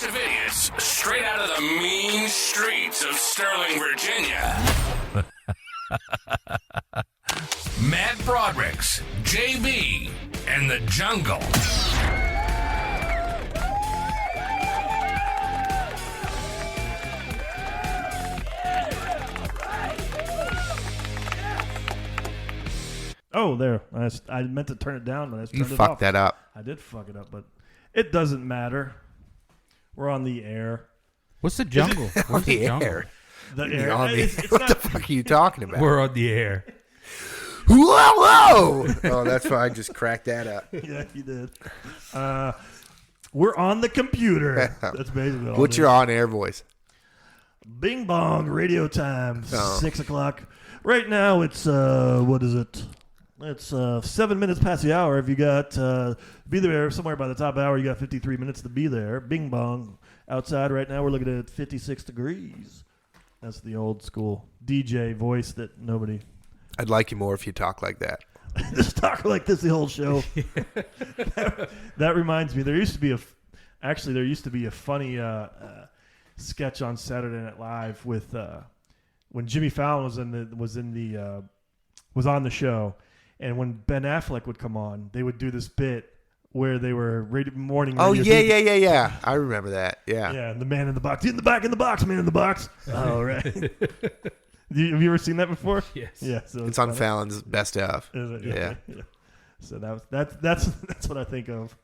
of idiots straight out of the mean streets of Sterling, Virginia. Matt Broderick's, JB, and the Jungle. Oh, there. I meant to turn it down, but I just You turned it fucked off. that up. I did fuck it up, but it doesn't matter. We're on the air. What's the jungle? On What's the jungle? air. The You're air. on the- It's what not, the fuck are you talking about? We're on the air. Whoa! Oh, that's why I just cracked that up. Yeah, you did. We're on the computer. That's basically all. What's it your is. on-air voice? Bing bong radio time? Oh. 6 o'clock. Right now it's what is it? It's 7 minutes past the hour. If you got be there somewhere by the top hour, you got 53 minutes to be there. Bing bong. Outside right now we're looking at 56 degrees. That's the old school DJ voice that nobody. I'd like you more if you talk like that. Just talk like this the whole show. That reminds me. There used to be a funny sketch on Saturday Night Live with when Jimmy Fallon was on the show, and when Ben Affleck would come on, they would do this bit where they were morning. Oh, radio yeah. I remember that. Yeah. Yeah, the man in the box. In the back in the box, man in the box. Oh, right. Have you ever seen that before? Yes. Yeah. So It's on funny. Fallon's Best Of. Is it? Yeah. So that's what I think of.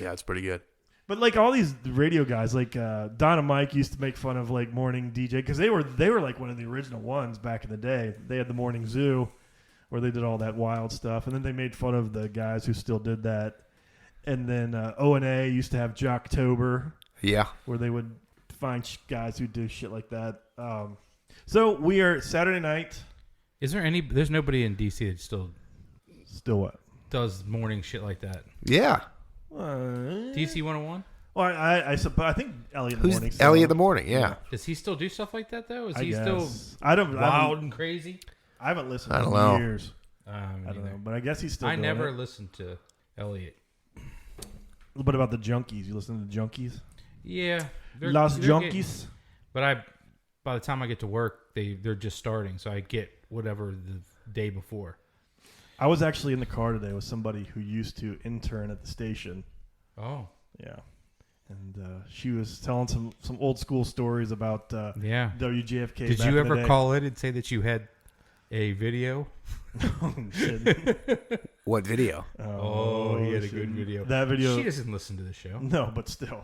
Yeah, it's pretty good. But like all these radio guys, like Don and Mike used to make fun of like morning DJ because they were like one of the original ones back in the day. They had the Morning Zoo, where they did all that wild stuff, and then they made fun of the guys who still did that. And then O&A used to have Jocktober, Yeah. where they would find guys who do shit like that. So we are Saturday night. Is there any? There's nobody in DC that still Still what? does morning shit like that. Yeah. DC 101. Well, I think Elliot in the Who's morning. Ellie in the morning? Yeah. Does he still do stuff like that though? Is I he guess. still I don't. wild and crazy? I haven't listened I in don't know. years. Me I don't neither. know, but I guess he's still. I doing never it. listened to Elliot. What about the Junkies? You listen to the Junkies? Yeah, Los they're Junkies. getting- but by the time I get to work, they're just starting, so I get whatever the day before. I was actually in the car today with somebody who used to intern at the station. Oh, Yeah, and she was telling some old school stories about yeah. WJFK. Did back you in the ever day. call in and say that you had a video? Oh, shit. What video? Oh, he had a shit. good video. That video. She doesn't listen to the show. No, but still.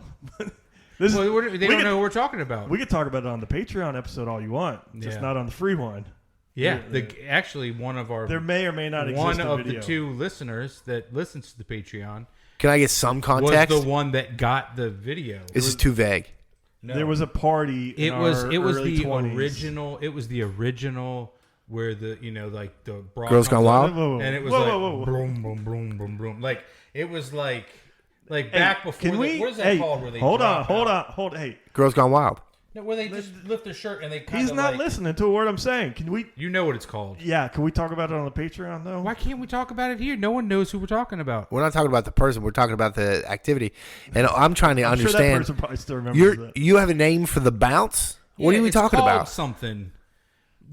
This Well, is, they don't know what we're talking about. we could talk about it on the Patreon episode all you want, just Yeah. not on the free one. Yeah, actually one of our There may or may not exist one a of video. the two listeners that listens to the Patreon Can I get some was context? the one that got the video. This is too vague. No. There was a party. it was the early 20s. original. It was the original where the like the bra Girls comes Gone up, Wild? Whoa, whoa, and it was whoa, like whoa, whoa, whoa. boom boom boom boom boom. Like it was like back before. Can we? What is that hey, called? Where they hold on, drop hold out? on. Hey, Girls Gone Wild. No, where they just lift their shirt and they kind he's of not listening to a word I'm saying. Can we? You know what it's called. Yeah, can we talk about it on the Patreon though? Why can't we talk about it here? No one knows who we're talking about. We're not talking about the person. We're talking about the activity. And I'm trying to I'm sure that understand. person probably still remembers that. You have a name for the bounce? What Yeah, are we it's talking called about? Something.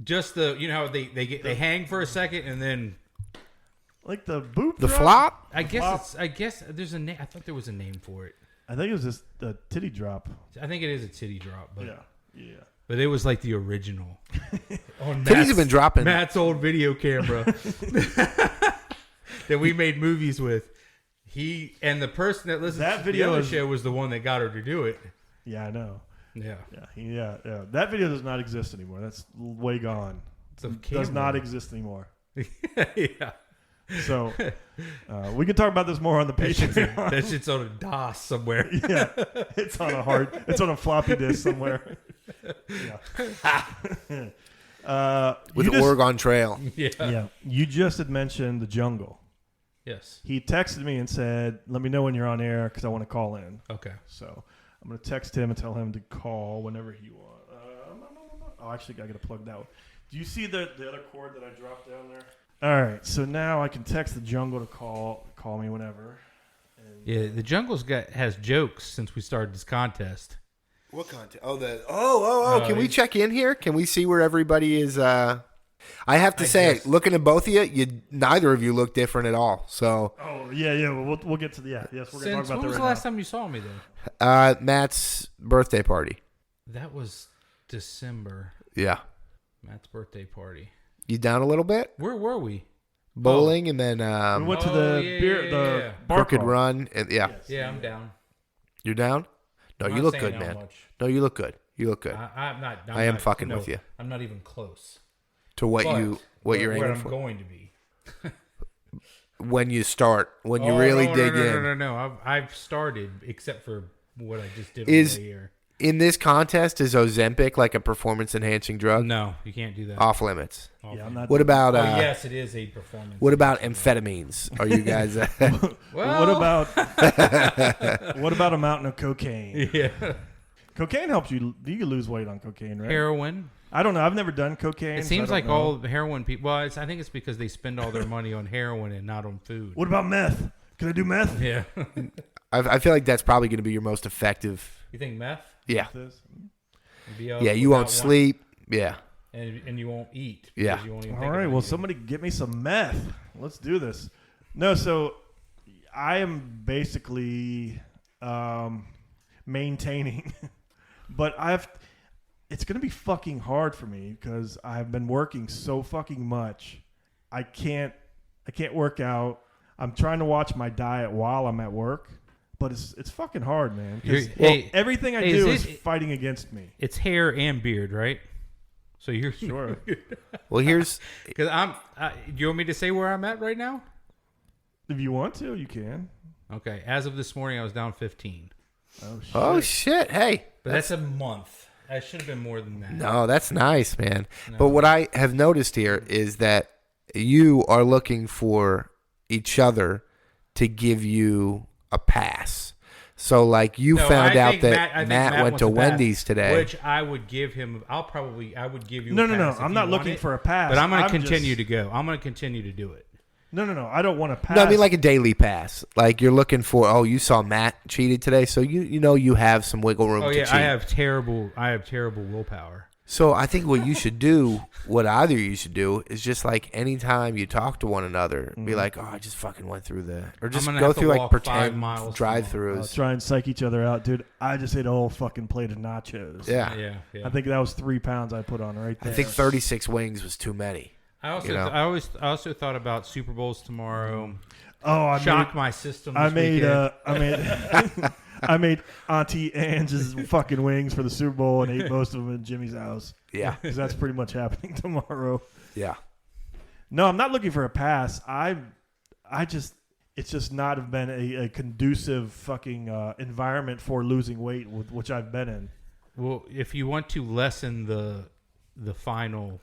Just the how they hang for a second and then Like the boop. The drop? flop? I guess there's a name. I thought there was a name for it. I think it was just the titty drop. I think it is a titty drop, but Yeah. but it was like the original. On Titties have been dropping. Matt's old video camera that we made movies with. He and the person that listens That to video the other is- show was the one that got her to do it. Yeah, I know. Yeah, Yeah. That video does not exist anymore. That's way gone. it's a Does camera. not exist anymore. Yeah, So we can talk about this more on the Patreon. that shit's on a DOS somewhere. Yeah, it's on a floppy disk somewhere. Yeah. With you the just- Oregon Trail. Yeah, you just had mentioned the jungle. Yes. He texted me and said, "Let me know when you're on air because I want to call in." Okay. So I'm gonna text him and tell him to call whenever he wants. Oh, actually, I gotta plug that one. Do you see the other cord that I dropped down there? All right, so now I can text the jungle to call me whenever, Yeah, the jungle's has jokes since we started this contest. What content? Oh! Can we check in here? Can we see where everybody is? I have to say, guess. looking at both of you, neither of you look different at all. So, Oh yeah. We'll get to the yes. We're gonna Since talk about when was that the right last now. time you saw me then? Matt's birthday party. That was December. Yeah, Matt's birthday party. you down a little bit? Where were we? Bowling and then We went to Oh, the yeah, beer, yeah, the yeah. bar Crooked crawl. Run. And yeah, Yeah, I'm down. you're down. No, I'm you not look saying good, how man. much. No, you look good. You look good I'm not. I am fucking with you. I'm not even close. to what But you're where aiming I'm for. going to be. When you start, when you Oh, really no, dig no, in. No. I've started, except for what I just did Is- on the year. In this contest, is Ozempic like a performance-enhancing drug? No, you can't do that. Off limits. Yeah, I'm not. What about Oh, yes, it is a performance. what about amphetamines? Are you guys? Well, What about what about a mountain of cocaine? Yeah. Cocaine helps you. You can lose weight on cocaine, right? Heroin. I don't know. I've never done cocaine. It so I seems don't like know. all the heroin people. Well, I think it's because they spend all their money on heroin and not on food. What about meth? Can I do meth? Yeah. I feel like that's probably going to be your most effective. You think meth? Yeah, This? Be up yeah. You won't without one- sleep. Yeah, and you won't eat. Yeah. because You won't even All think right. about Well, eating. somebody get me some meth. Let's do this. No, so I am basically maintaining, but it's going to be fucking hard for me because I've been working so fucking much. I can't work out. I'm trying to watch my diet while I'm at work, but it's fucking hard, man. 'Cause, Hey, everything I hey, do is is it- fighting against me. It's hair and beard, right? So you're Sure. well, here's Because do you want me to say where I'm at right now? If you want to, you can. Okay. As of this morning, I was down 15. Oh shit. oh shit. Hey, But that's a month. I should have been more than that. no, that's nice, man. But what I have noticed here is that you are looking for each other to give you a pass. So, like, you No, found I out think that I think Matt went wants to a pass, Wendy's today. which I would give him. I would give you. No, a no, no. pass if I'm you not want looking it, for a pass. But I'm going to I'm continue just- to go. I'm going to continue to do it. No. I don't want to pass. No, I mean like a daily pass. Like you're looking for. Oh, you saw Matt cheated today, so you have some wiggle room Oh to yeah, cheat. I have terrible willpower. So I think what you should do, what either you should do, is just like anytime you talk to one another, be like, oh, I just fucking went through or just gonna go have to through like walk 5 pretend miles I'll drive-throughs. try and psych each other out, dude. I just ate a whole fucking plate of nachos. Yeah. Yeah. I think that was 3 pounds I put on right I there. think 36 wings was too many. I also you know. I also thought about Super Bowls tomorrow. Oh, Shock my system. I this made weekend. I made Auntie Ange's fucking wings for the Super Bowl and ate most of them in Jimmy's house. Yeah, Because that's pretty much happening tomorrow. yeah. No, I'm not looking for a pass. It's just not been a conducive fucking environment for losing weight, which I've been in. Well, if you want to lessen the final,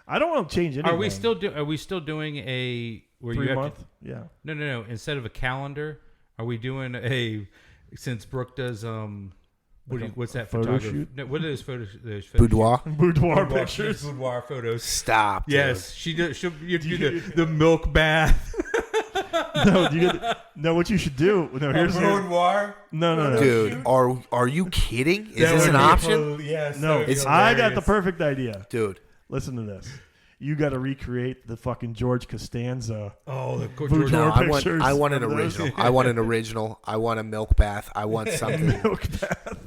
I don't want to change anything. are we still doing a where 3 you have month? to, Yeah. no instead of a calendar, are we doing a since Brooke does what's that photo photography? shoot? No, what are those photos? Those photo Boudoir. Boudoir shoots? pictures. Boudoir photos. Stop. dude. Yes, she does. She'll you do the milk bath. No, what you should do. No, here's Boudoir. no. Dude, are you kidding? Is this an option? Yes. No, It's I got the perfect idea. Dude, Listen to this. You got to recreate the fucking George Costanza. Oh, the Boudoir no, pictures. I want an of those. original. I want an original. I want a milk bath. I want something. Milk bath.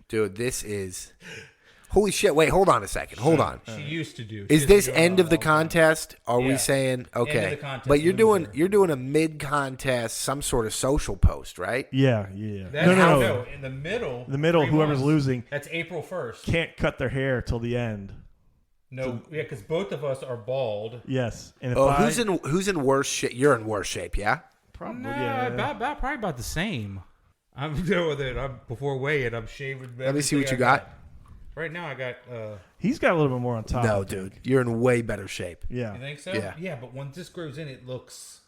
Dude, this is... Holy shit. Wait, hold on a second. Hold on. She used to do. Is this end of the contest? Are we Yeah. saying okay? the contest But you're loser. doing a mid contest, some sort of social post, right? Yeah. That's No. In the middle. The middle, 3 whoever's months. losing That's April 1st. can't cut their hair till the end. No, yeah, because both of us are bald. Yes. And if Oh, I, who's in worse shape? You're in worse shape, yeah. probably, No, yeah. probably about the same. I'm doing with it. I'm before weighing. I'm shaving. Let me see what everything you I got. Right now, I got. He's got a little bit more on top. No, dude, you're in way better shape. Yeah. You think so? Yeah. Yeah, but when this grows in, it looks.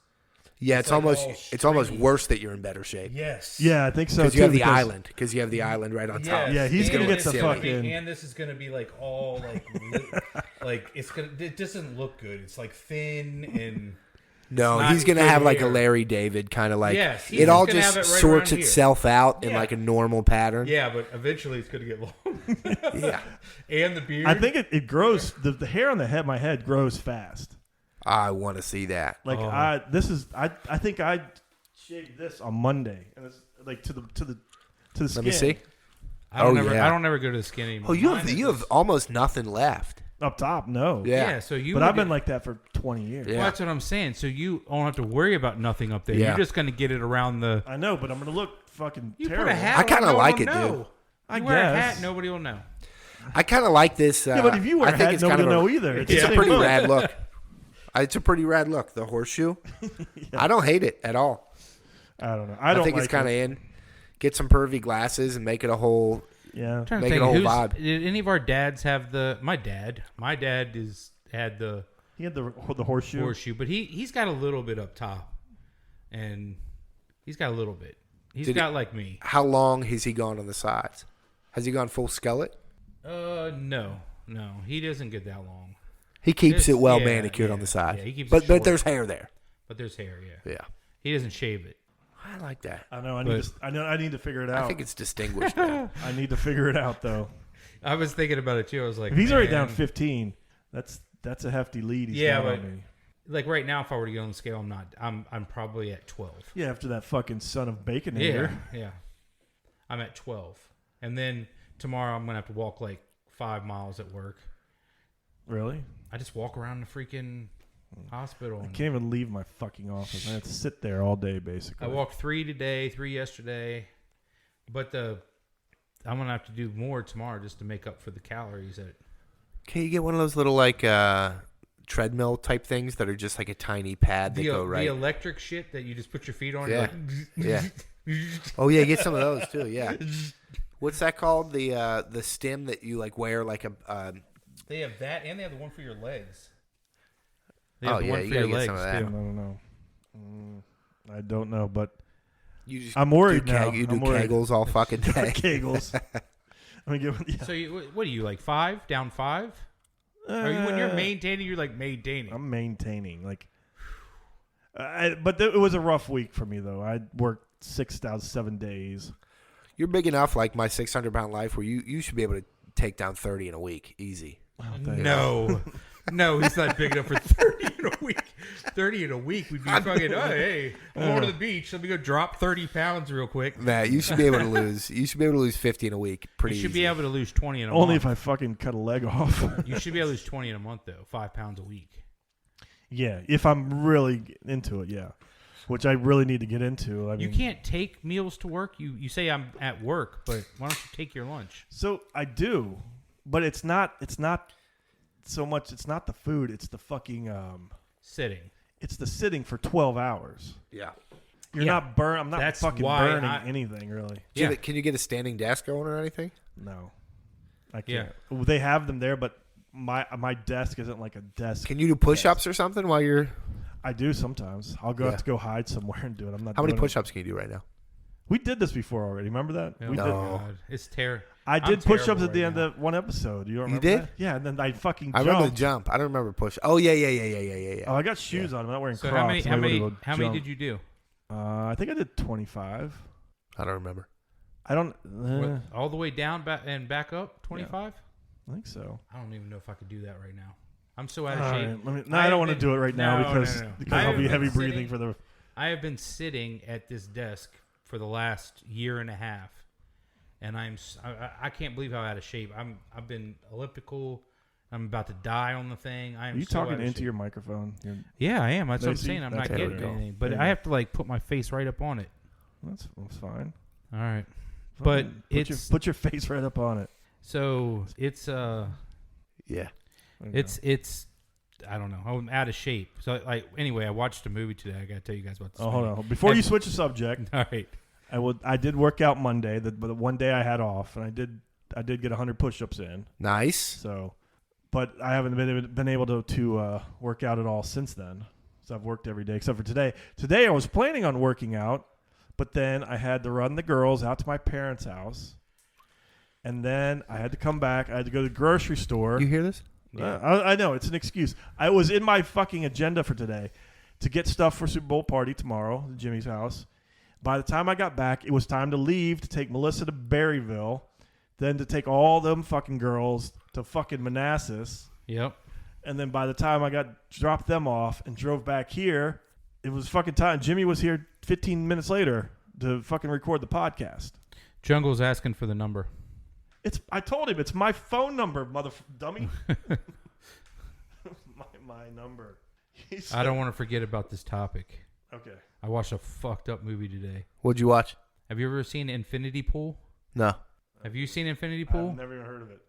Yeah, it's like almost all it's almost stringy. worse that you're in better shape Yes. Yeah, I think so because too. you have the because- island. Because you have the island right on top. Yes. Yeah, he's gonna And get it's the gonna fucking- be- and this is gonna be like all like like it's gonna. It doesn't look good. It's like thin and. No, not he's gonna good have like a hair. Larry David kind of like. Yes, he's it all just gonna just have it right sorts around here. itself out in Yeah. like a normal pattern. Yeah, but eventually it's going to get long. Yeah. And the beard. I think it grows. The hair on my head grows fast. I want to see that. Like Oh. I think I shaved this on Monday, and it's like to the skin. Let me see. I don't Oh, ever. yeah. I don't ever go to the skin anymore. Oh, you Mine have is- almost nothing left. Up top, no. Yeah. Yeah. So you. But would I've been get- like that for 20 years. Yeah. Well, that's what I'm saying. So you don't have to worry about nothing up there. Yeah. You're just going to get it around the. I know, but I'm gonna look fucking You terrible. put a hat. I kinda on, no like one it, will dude. know. I You wear a guess. hat, nobody will know. I kind of like this. Yeah, but if you wear I a think hat, it's nobody kind of will know either. It's the a same pretty look. rad look. It's a pretty rad look. The horseshoe. I don't hate it at all. I don't know. I don't think like it's kind of it. in. Get some pervy glasses and make it a whole. Yeah. I'm trying to Make it think, a whole who's- vibe. Did any of our dads have the? My dad had the He had the horseshoe. horseshoe, but he's got a little bit up top, and he's got a little bit. He's Did he- got like me. How long has he gone on the sides? Has he gone full skillet? No, he doesn't get that long. He keeps It's- it well yeah, manicured yeah, on the side. yeah, he keeps it but short. there's hair there. But there's hair, yeah. Yeah. He doesn't shave it. I like that. I know. But- I need to figure it out. I think it's distinguished now. I need to figure it out though. I was thinking about it too. I was like, If he's already man. down 15, that's a hefty lead. He's Yeah, got but on me. like right now, if I were to get on the scale, I'm not. I'm probably at 12. Yeah, after that fucking son of bacon Yeah, eater. yeah. I'm at 12, and then tomorrow I'm gonna have to walk like 5 miles at work. Really? I just walk around the freaking hospital. I And can't even leave my fucking office. I have to sit there all day, basically. I walked 3 today, 3 yesterday, but I'm gonna have to do more tomorrow just to make up for the calories that. Can you get one of those little like treadmill type things that are just like a tiny pad that go right? The electric shit that you just put your feet on. Yeah. You're like, Yeah. Oh yeah, get some of those too. Yeah. What's that called? The stem that you like wear like a. They have that, and they have the one for your legs. They Oh, have the yeah, one you for gotta your get some of legs, that. I too. don't know. I don't know, but You just I'm worried do now. You do I'm worried. kegels all fucking day. Kegels. I mean, yeah. So what are you like 5 down 5? Are you when you're maintaining? You're like maintaining. I'm maintaining. Like, but it was a rough week for me though. I worked 6 out of 7 days. You're big enough, like my 600-pound life, where you should be able to take down 30 in a week, easy. No, no, he's not big enough for 30 in a week. 30 in a week, we'd be fucking. Oh, hey, I'm going to the beach. Let me go drop 30 pounds real quick. Matt, you should be able to lose. You should be able to lose 50 in a week. Pretty. You should be easy. able to lose 20 in a Only month. if I fucking cut a leg off. You should be able to lose 20 in a month though. 5 pounds a week. Yeah, if I'm really into it, yeah. Which I really need to get into. I mean, You can't take meals to work. You say I'm at work, but why don't you take your lunch? So I do, but it's not so much. It's not the food. It's the fucking. Sitting. It's the sitting for 12 hours. Yeah. You're Yeah. not burn. I'm not That's fucking why burning I- anything really. Yeah. Can you get a standing desk going or anything? No, I Yeah. can't. Well, they have them there, but my desk isn't like a desk. Can you do push-ups or something while you're? I do sometimes. I'll go Yeah. have to go hide somewhere and do it. I'm not. How many doing it. push-ups can you do right now? We did this before already. Remember that? Oh, We No. did. God. It's terrible. I did push-ups terrible at the right end now. of one episode. You don't remember did? that? Yeah, and then I fucking I jumped. remember the jump. I don't remember push. Oh yeah. Oh, I got shoes on. I'm not wearing So Crocs. how many? so How I would've many? go How many jump. did you do? I think I did 25. I don't remember. I don't. What, all the way down and back up? 25? I think so. I don't even know if I could do that right now. I'm so out All of shape. right, no, I don't want to do it right now No, because no. because I I'll be have heavy been breathing sitting- for the. I have been sitting at this desk for the last year and a half, and I can't believe how out of shape I've been elliptical. I'm about to die on the thing. I am. Are you so talking out of into shape. your microphone? Yeah, I am. That's what I'm See, saying. I'm that's not there getting we go. anything, but There you I go. have to like put my face right up on it. That's fine. All right, but Fine. it's put your face right up on it. so it's Yeah. There you it's I don't know. I'm out of shape. So like anyway, I watched a movie today. I got to tell you guys about this. go. Oh, hold movie. on. Before Have- you switch the subject, All right. I did work out Monday, but the one day I had off, and I did get 100 push-ups in. Nice. So, but I haven't been able to work out at all since then. So I've worked every day except for today. Today I was planning on working out, but then I had to run the girls out to my parents' house, and then I had to come back. I had to go to the grocery store. You hear this? I know it's an excuse. I was in my fucking agenda for today to get stuff for Super Bowl party tomorrow at Jimmy's house. By the time I got back, it was time to leave to take Melissa to Berryville, then to take all them fucking girls to fucking Manassas. Yep. And then by the time I dropped them off and drove back here, it was fucking time. Jimmy was here 15 minutes later to fucking record the podcast. Jungle's asking for the number. I told him it's my phone number, dummy. my number. I don't want to forget about this topic. Okay. I watched a fucked up movie today. What'd you watch? Have you ever seen Infinity Pool? No. Have you seen Infinity Pool? I've never even heard of it.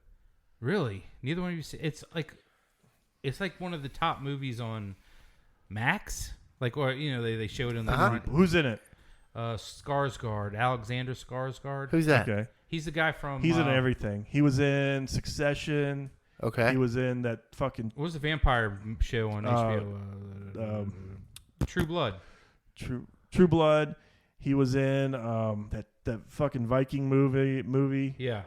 Really? Neither one of you see it's like one of the top movies on Max. Like, or they show it in the front. Who's in it? Skarsgård, Alexander Skarsgård. Who's that? Okay. He's the guy from. He's in everything. He was in Succession. Okay. He was in that fucking What was the vampire show on HBO? True Blood. True Blood. He was in that fucking Viking movie. Yeah.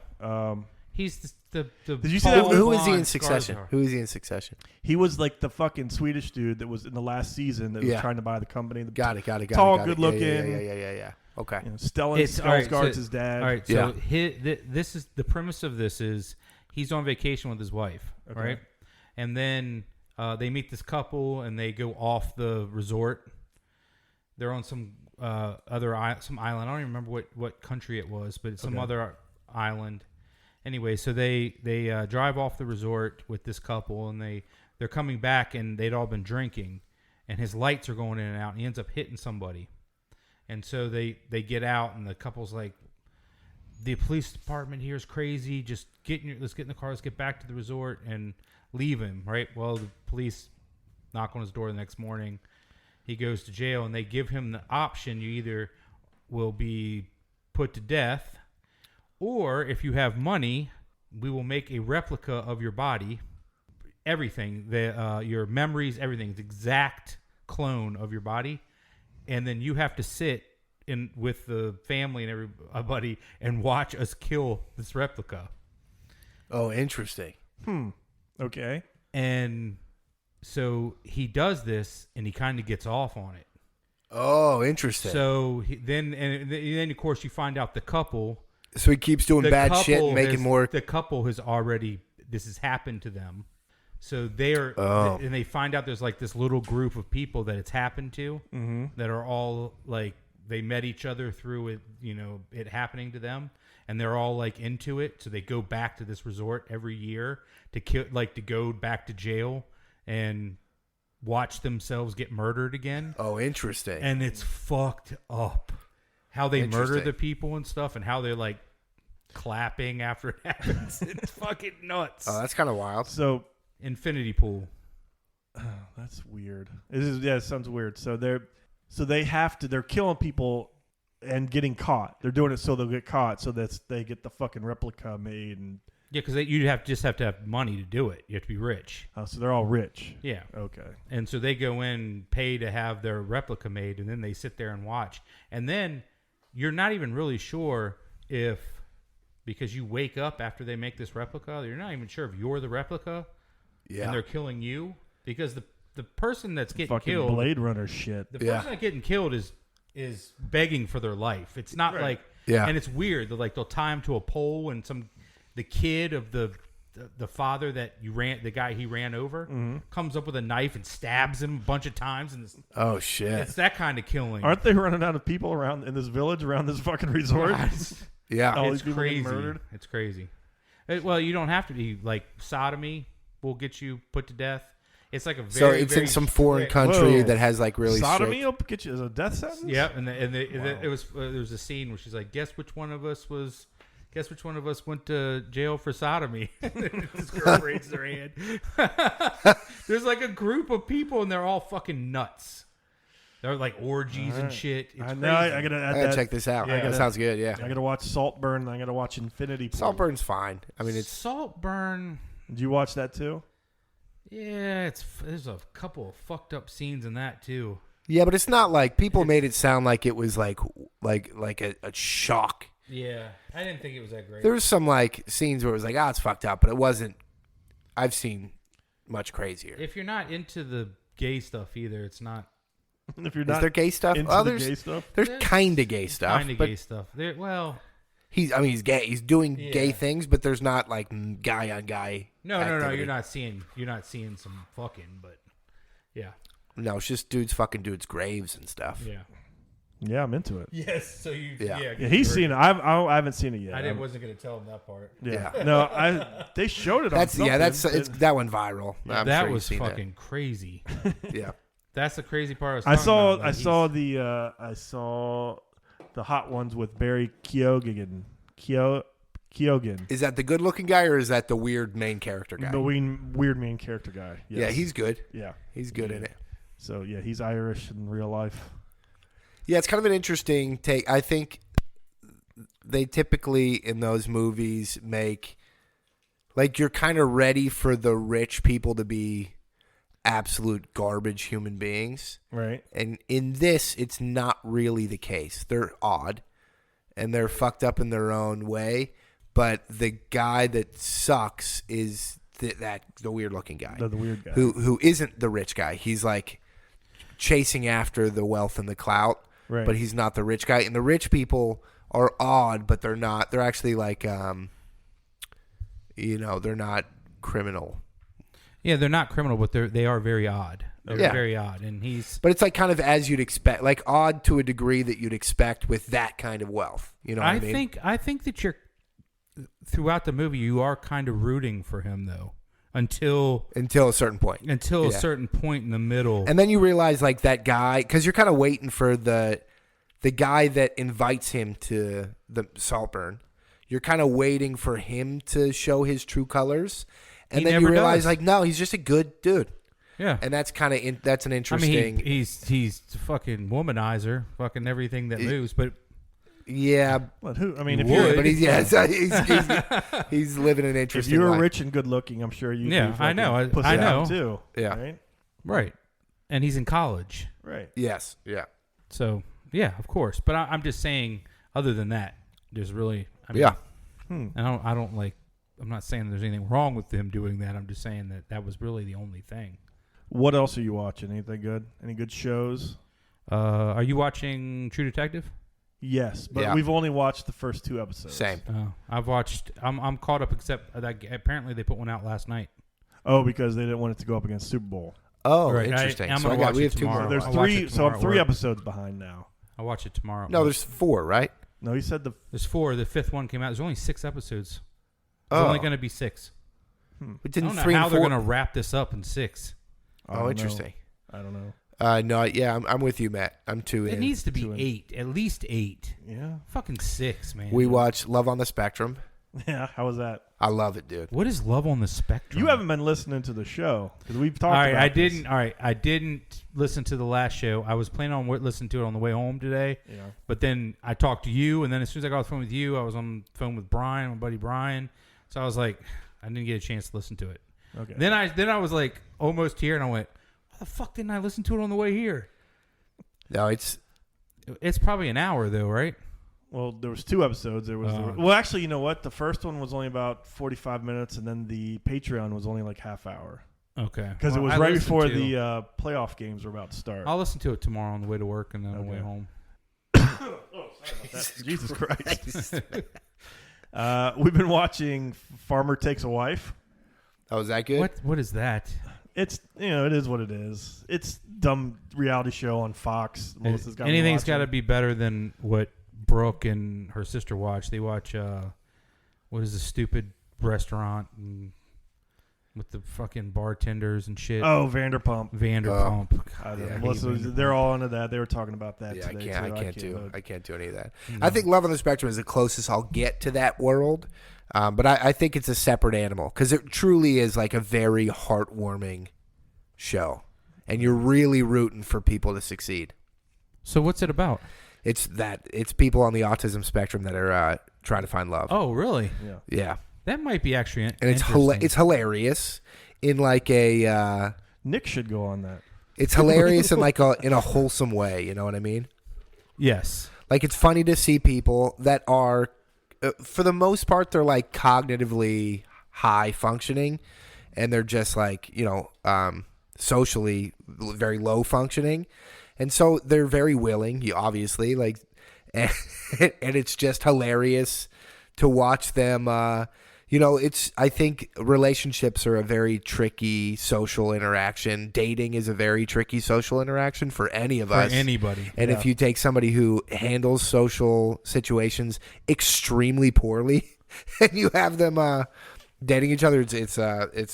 He's the Did you see that? Who is he in blonde Succession? Skarsgård. Who is he in Succession? He was like the fucking Swedish dude that was in the last season that was Yeah. trying to buy the company. Got it. Tall, got it. good looking. Yeah. Okay. Stellan It's- all right, Skarsgård's so- his dad. All right, so Yeah. this is the premise of this is he's on vacation with his wife, Okay. right? And then they meet this couple and they go off the resort. They're on some some island. I don't even remember what country it was, but it's some Okay. other island. Anyway, so they drive off the resort with this couple, and they're coming back, and they'd all been drinking, and his lights are going in and out, and he ends up hitting somebody. And so they get out, and the couple's like, the police department here is crazy. Just let's get in the car. Let's get back to the resort and leave him, right? Well, the police knock on his door the next morning. He goes to jail, and they give him the option. You either will be put to death, or if you have money, we will make a replica of your body, everything, your memories, everything, the exact clone of your body. And then you have to sit in with the family and everybody and watch us kill this replica. Oh, interesting. Okay. And so he does this, and he kind of gets off on it. Oh, interesting. So then of course you find out the couple. So he keeps doing bad shit and making more. The couple has already. This has happened to them. So they're and they find out there's like this little group of people that it's happened to that are all like they met each other through it, it happening to them, and they're all like into it. So they go back to this resort every year to go back to jail and watch themselves get murdered again. Oh, interesting. And it's fucked up how they murder Interesting. the people and stuff, and how they're like clapping after it happens. It's fucking nuts. Oh, that's kind of wild. So Infinity Pool. that's weird. It sounds weird. So they're killing people and getting caught. They're doing it so they'll get caught, so that they get the fucking replica made. And Yeah, because you have to have money to do it. You have to be rich. so they're all rich. Yeah. Okay. And so they go in, pay to have their replica made, and then they sit there and watch. And then you're not even really sure because you wake up after they make this replica, you're not even sure if you're the replica. Yeah. And they're killing you, because the person that's getting Fucking killed, Blade Runner shit. the person that's getting killed is begging for their life. It's not like, Yeah. and it's weird. They'll tie him to a pole, and the kid of the father that the guy he ran over, comes up with a knife and stabs him a bunch of times, and Oh, shit. it's that kind of killing. Aren't they running out of people around in this village around this fucking resort? Yeah. all It's these people getting crazy. murdered? It's crazy. Well, you don't have to be like sodomy will get you put to death. It's like a very, So it's very in some foreign strict- country Whoa. that has like really Sodomy strict. will get you as a death sentence? Yep, and it was there was a scene where she's like, guess which one of us went to jail for sodomy? This girl raises her hand. There's like a group of people, and they're all fucking nuts. They're like orgies and shit. It's I know. crazy. I gotta add I gotta that. check this out. Yeah, I that gotta- sounds good. Yeah. I gotta watch Saltburn. And I gotta watch Infinity Pool. Saltburn's fine. I mean, it's Saltburn. Did you watch that too? Yeah, there's a couple of fucked up scenes in that too. yeah, but it's not like people made it sound like it was like a shock. Yeah, I didn't think it was that great. There was some like scenes where it was like, it's fucked up, but it wasn't. I've seen much crazier. If you're not into the gay stuff either, it's not If you're Is not there gay stuff? into Oh, the there's gay stuff, there's kind of gay stuff. Kind of but gay stuff. Well, he's gay. He's doing gay Yeah. things, but there's not like guy on guy. no. activity. You're not seeing some fucking, but yeah. No, it's just dudes fucking dudes' graves and stuff. Yeah. yeah, I'm into it. Yes. So you. Yeah. Yeah, he's seen it. I haven't seen it yet. Wasn't gonna tell him that part. Yeah. Yeah. No, they showed it. That's on that's something. it's that went viral. I'm that sure you've was seen fucking crazy. that. Yeah. That's the crazy part. I saw I saw the hot ones with Barry Keoghan. Keoghan. Is that the good-looking guy or is that the weird main character guy? The weird main character guy. Yes. Yeah, he's good. yeah. He's good in it. So yeah, he's Irish in real life. Yeah, it's kind of an interesting take. I think they typically in those movies make like you're kind of ready for the rich people to be absolute garbage human beings. Right. And in this, it's not really the case. They're odd and they're fucked up in their own way. But the guy that sucks is the weird looking guy. The weird guy. Who isn't the rich guy. He's like chasing after the wealth and the clout. Right. But he's not the rich guy. And the rich people are odd, but they're not. They're actually like, they're not criminal. Yeah, they're not criminal, but they are very odd. They're Yeah. very odd, and he's. But it's like kind of as you'd expect, like odd to a degree that you'd expect with that kind of wealth. You know what I mean? I think that you're throughout the movie you are kind of rooting for him though until Until a certain point. a Yeah. certain point in the middle. And then you realize like that guy, because you're kind of waiting for the guy that invites him to the Saltburn. You're kind of waiting for him to show his true colors. And He then you never realize does. like, no, he's just a good dude. yeah. And that's kind of that's an I interesting. mean, he's a fucking womanizer, fucking everything that moves. But yeah, But who? I mean, You if you're would. but he's living an if interesting you're life. rich and good looking, I'm sure you. Yeah, I know. I know. too. Yeah. Right. right, and he's in college, Right. Yes, yeah, so yeah, of course. But I'm just saying. Other than that, there's really. I mean, yeah. I don't like. I'm not saying there's anything wrong with him doing that. I'm just saying that was really the only thing. What else are you watching? Anything good? Any good shows? Are you watching True Detective? Yes, but Yeah. we've only watched the first 2 episodes. Same. I've watched. I'm caught up. Except that apparently they put one out last night. Oh, because they didn't want it to go up against Super Bowl. Oh, Right, interesting. I'm So gonna watch we it have 2 more. tomorrow. There's I'll watch 3, it so I'm tomorrow at 3 work. episodes behind now. I'll watch it tomorrow. No, there's 4, right? No, he said There's 4. The 5th one came out. There's only 6 episodes. There's Oh. only going to be 6. But I didn't don't know 3 how and they're 4? going to wrap this up in 6. I Oh, don't know. interesting. I don't know. No, yeah, I'm with you, Matt. I'm 2 It in. needs to be 2 in. 8, at least 8. Yeah. Fucking 6, man. We watch Love on the Spectrum. Yeah. How was that? I love it, dude. What is Love on the Spectrum? You haven't been listening to the show because we've talked. All right, about this. All right, I didn't listen to the last show. I was planning on listening to it on the way home today. Yeah. But then I talked to you, and then as soon as I got off the phone with you, I was on the phone with Brian, my buddy Brian. So I was like, I didn't get a chance to listen to it. Okay. Then I was like almost here, and I went, why the fuck didn't I listen to it on the way here? No, it's It's probably an hour though, right? Well, there was 2 episodes. There was well, actually, you know what? The first one was only about 45 minutes, and then the Patreon was only like half hour Okay. because it was I right listened before to- the playoff games were about to start. I'll listen to it tomorrow on the way to work and then on the way Okay. home. Jesus Christ. We've been watching Farmer Takes a Wife. oh, is that good? What is that? It's it is what it is. It's dumb reality show on Fox. Melissa's got me Anything's got to watching. be better than what Brooke and her sister watch. They watch what is the stupid restaurant and with the fucking bartenders and shit. Oh, Vanderpump. Vanderpump. I don't know. Yeah, Melissa, Vanderpump. they're all into that. They were talking about that Yeah, today. I too. can't do any of that. No. I think Love on the Spectrum is the closest I'll get to that world, but I think it's a separate animal because it truly is like a very heartwarming show, and you're really rooting for people to succeed. So what's it about? It's people on the autism spectrum that are trying to find love. Oh, really? Yeah. Yeah, That might be actually and it's interesting. it's hilarious in like a Nick should go on that. it's hilarious in like in a wholesome way. You know what I mean? Yes. Like it's funny to see people that are, for the most part, they're like cognitively high functioning, and they're just like socially very low functioning, And so they're very willing, you obviously, like, and it's just hilarious to watch them. I think relationships are a very tricky social interaction. Dating is a very tricky social interaction for any of us. For anybody. And if you take somebody who handles social situations extremely poorly and you have them dating each other, it's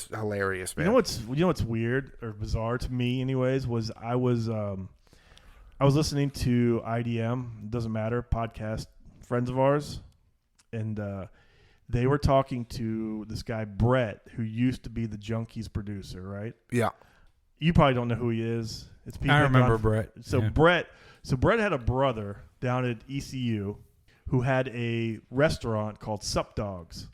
hilarious, man. You know what's weird or bizarre to me, anyways, was I was listening to IDM, doesn't matter, podcast, friends of ours, and they were talking to this guy Brett, who used to be the Junkies producer, right? Yeah. You probably don't know who he is. It's people I remember Brett. So Yeah. Brett had a brother down at ECU who had a restaurant called Sup Dogs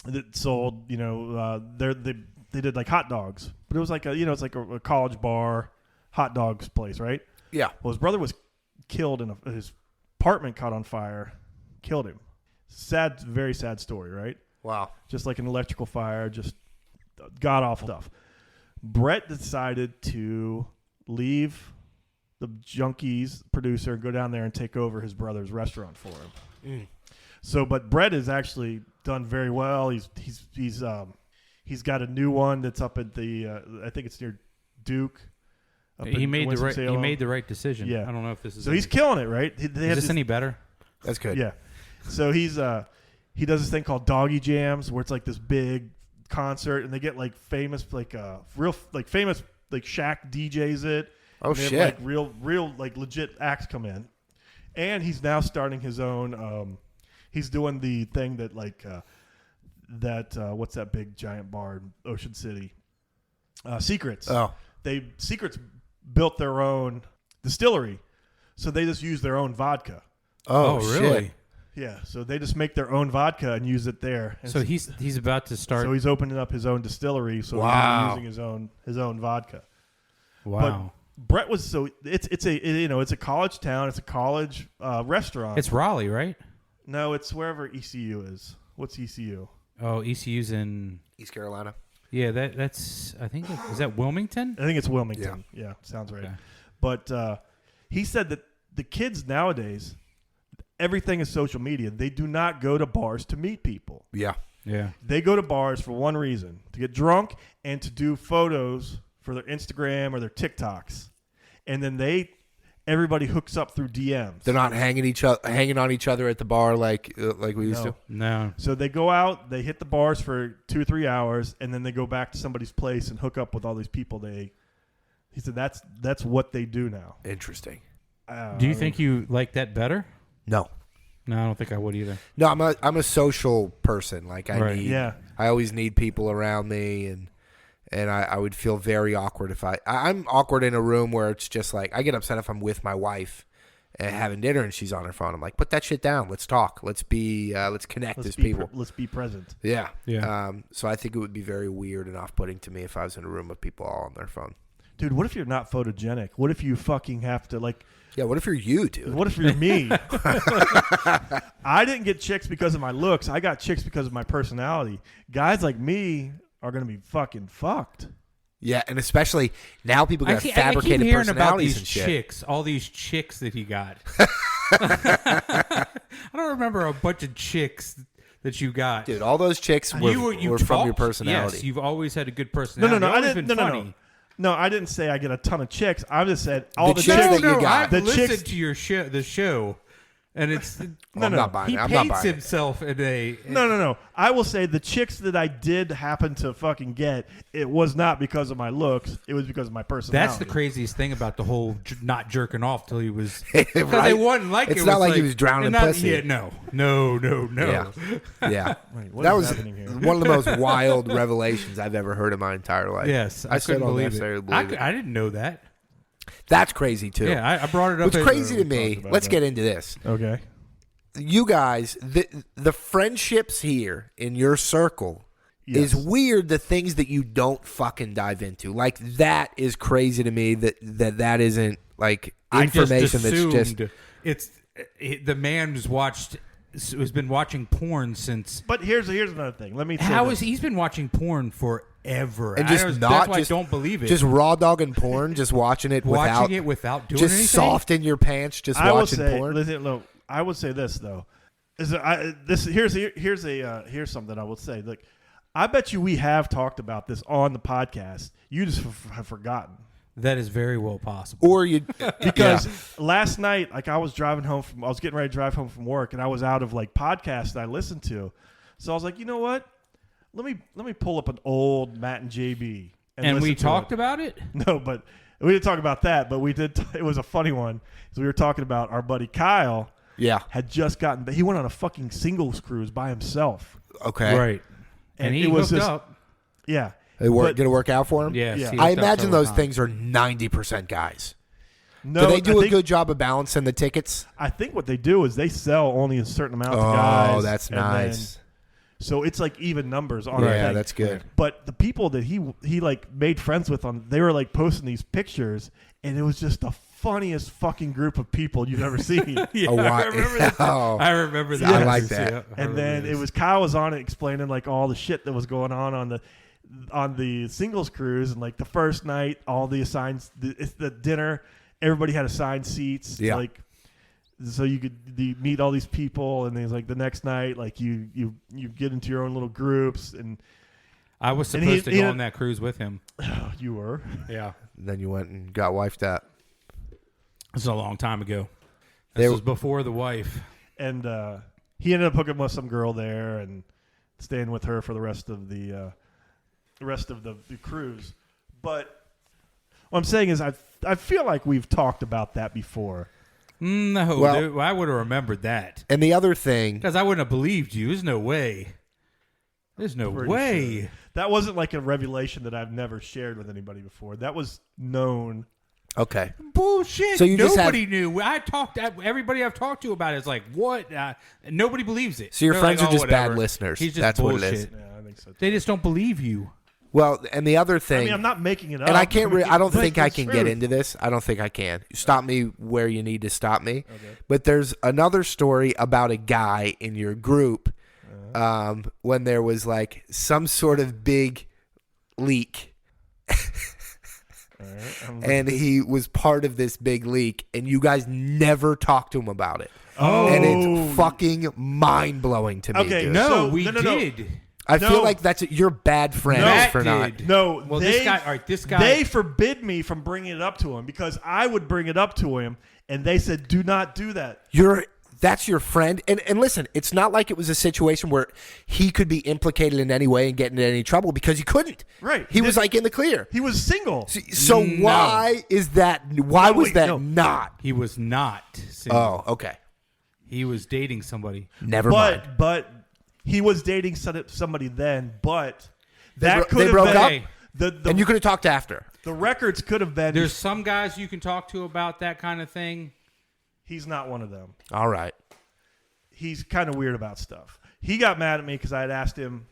that sold, they did like hot dogs, but it was like it's like a college bar hot dogs place, right? Yeah. Well, his brother was killed his apartment caught on fire, killed him. Sad, very sad story, right? Wow. Just like an electrical fire, just god awful stuff. Brett decided to leave the Junkies producer and go down there and take over his brother's restaurant for him. So, but Brett has actually done very well. He's got a new one that's up at the I think it's near Duke. He made the right decision. Yeah. I don't know if this is. So he's killing it, right? Is this any better? That's good. Yeah. So he does this thing called Doggy Jams, where it's like this big concert, and they get like famous, like famous Shaq DJs it. Oh, and they have, shit. like real like legit acts come in, and he's now starting his own. He's doing the thing that what's that big giant bar in Ocean City? Secrets. Oh. Secrets built their own distillery, so they just use their own vodka. Oh, really? shit. Yeah, so they just make their own vodka and use it there. And So he's about to start. so he's opening up his own distillery, so Wow. he's using his own vodka. Wow. But Brett was it's a college town, it's a college restaurant. It's Raleigh, right? No, it's wherever ECU is. What's ECU? Oh, ECU's in. East Carolina. Yeah, that's. I think is that Wilmington? I think it's Wilmington. Yeah, sounds right. Okay. But he said that the kids nowadays, everything is social media. They do not go to bars to meet people. Yeah. Yeah. They go to bars for one reason: to get drunk and to do photos for their Instagram or their TikToks. And then everybody hooks up through DMs. They're not hanging on each other at the bar like we used to. No. So they go out, they hit the bars for 2 or 3 hours, and then they go back to somebody's place and hook up with all these people. He said that's what they do now. Interesting. Do you think you like that better? No. No, I don't think I would either. No, I'm a social person. Like Yeah. I always need people around me, and I would feel very awkward if I'm awkward in a room where it's just like I get upset if I'm with my wife and having dinner and she's on her phone. I'm like, put that shit down. Let's talk. Let's connect as people. Let's be present. Yeah. Yeah. So I think it would be very weird and off-putting to me if I was in a room with people all on their phone. Dude, what if you're not photogenic? What if you fucking have to like? Yeah. What if you're you, dude? What if you're me? I didn't get chicks because of my looks. I got chicks because of my personality. Guys like me are gonna be fucking fucked. Yeah, and especially now people got I keep fabricated hearing about personalities these and shit. chicks, all these chicks that he got. I don't remember a bunch of chicks that you got. Dude, all those chicks were from your personality. Yes, you've always had a good personality. No, I You've didn't. been No, funny. No, I didn't say I get a ton of chicks. I just said all the chicks chicks. that you got. I've The listened chicks- to your show, the show, and it's I'm not buying he it. I'm not paints buying it. himself in a No. I will say the chicks that I did happen to fucking get, it was not because of my looks. It was because of my personality. That's the craziest thing about the whole not jerking off till he was because Right? they wasn't like It's it not was like he was drowning in pussy. Yeah, no. Yeah. Yeah. Wait, what That is was happening here? one of the most wild revelations I've ever heard in my entire life. Yes, I still couldn't don't believe necessarily it. believe it. I didn't know that. That's crazy too. Yeah, I brought it up. What's as- crazy to me, about let's that. get into this. Okay. You guys, the friendships here in your circle Yes. is weird. The things that you don't fucking dive into, like that, is crazy to me. That isn't like information I just that's just. it's the man who's been watching porn since. But here's another thing. Let me say How this. is he's been watching porn ever. And just that's not why just I don't believe it. Just raw dogging porn, just watching it watching it without doing just anything. soft in your pants, just I will watching say, porn. listen, look, I would say this though. Here's something I will say. Like, I bet you we have talked about this on the podcast. You just have forgotten. That is very well possible. Or you Because last night, like I was getting ready to drive home from work, and I was out of like podcasts that I listened to. So I was like, you know what? Let me pull up an old Matt and JB. And we listen to talked it. about it? No, but we didn't talk about that. But we did. It was a funny one. So we were talking about our buddy Kyle. Yeah. Had just gotten. He went on a fucking singles cruise by himself. Okay. Right. And he it was hooked just, up. Yeah. Did it work out for him? Yes, Yeah. he I hooked up imagine several those times. things are 90% guys. No, Do they do I a think, good job of balancing the tickets? I think what they do is they sell only a certain amount to Oh, guys. that's and then- nice. so it's like even numbers on Yeah, the thing. that's good. But the people that he like made friends with they were like posting these pictures, and it was just the funniest fucking group of people you've ever seen. Yeah, Oh, I remember that. Oh. I remember that. I like that. Yeah, I And remember then this. it was Kyle was on it explaining like all the shit that was going on the singles cruise, and like the first night, all the assigned it's the dinner, everybody had assigned seats, Yeah. like so you could meet all these people, and then like the next night, like you get into your own little groups, and I was and supposed to he- go on that cruise with him. you were. Yeah. Then you went and got wifed up. This is a long time ago. They This were- was before the wife. And he ended up hooking with some girl there and staying with her for the rest of the cruise. But what I'm saying is, I feel like we've talked about that before. No, Well- dude, I would have remembered that. And the other thing, Because I wouldn't have believed you. There's no way. There's no Pretty way. sure. That wasn't like a revelation that I've never shared with anybody before. That was known. okay. Bullshit. So you just Nobody knew. Everybody I've talked to about it is like, what? Nobody believes it. So your They're friends like, are "Oh, just bad whatever." listeners. He's just That's what bullshit. it is. Yeah, I think so. Too. They just don't believe you. Well, and the other thing, I mean, I'm not making it up. and I can't. I don't But think I it's can truth. get into this. I don't think I can. Stop me where you need to stop me. Okay. But there's another story about a guy in your group when there was like some sort of big leak, and he was part of this big leak, and you guys never talked to him about it. Oh, And it's fucking mind blowing to me. Okay, dude. No, So- we no. did. I no. feel like you're bad friends Matt for not. did. No, Well, they, this guy. All right, this guy. They forbid me from bringing it up to him because I would bring it up to him, and they said, "Do not do that." That's your friend. And listen, it's not like it was a situation where he could be implicated in any way and get into any trouble because he couldn't. Right. He was like in the clear. He was single. So No. why is that? Why No, was wait, that no. not? He was not single. Oh, okay. He was dating somebody. Never mind. But he was dating somebody then. But that bro- could they have broke been up? the And you could have talked after. the records could have been. There's some guys you can talk to about that kind of thing. He's not one of them. All right. He's kind of weird about stuff. He got mad at me because I had asked him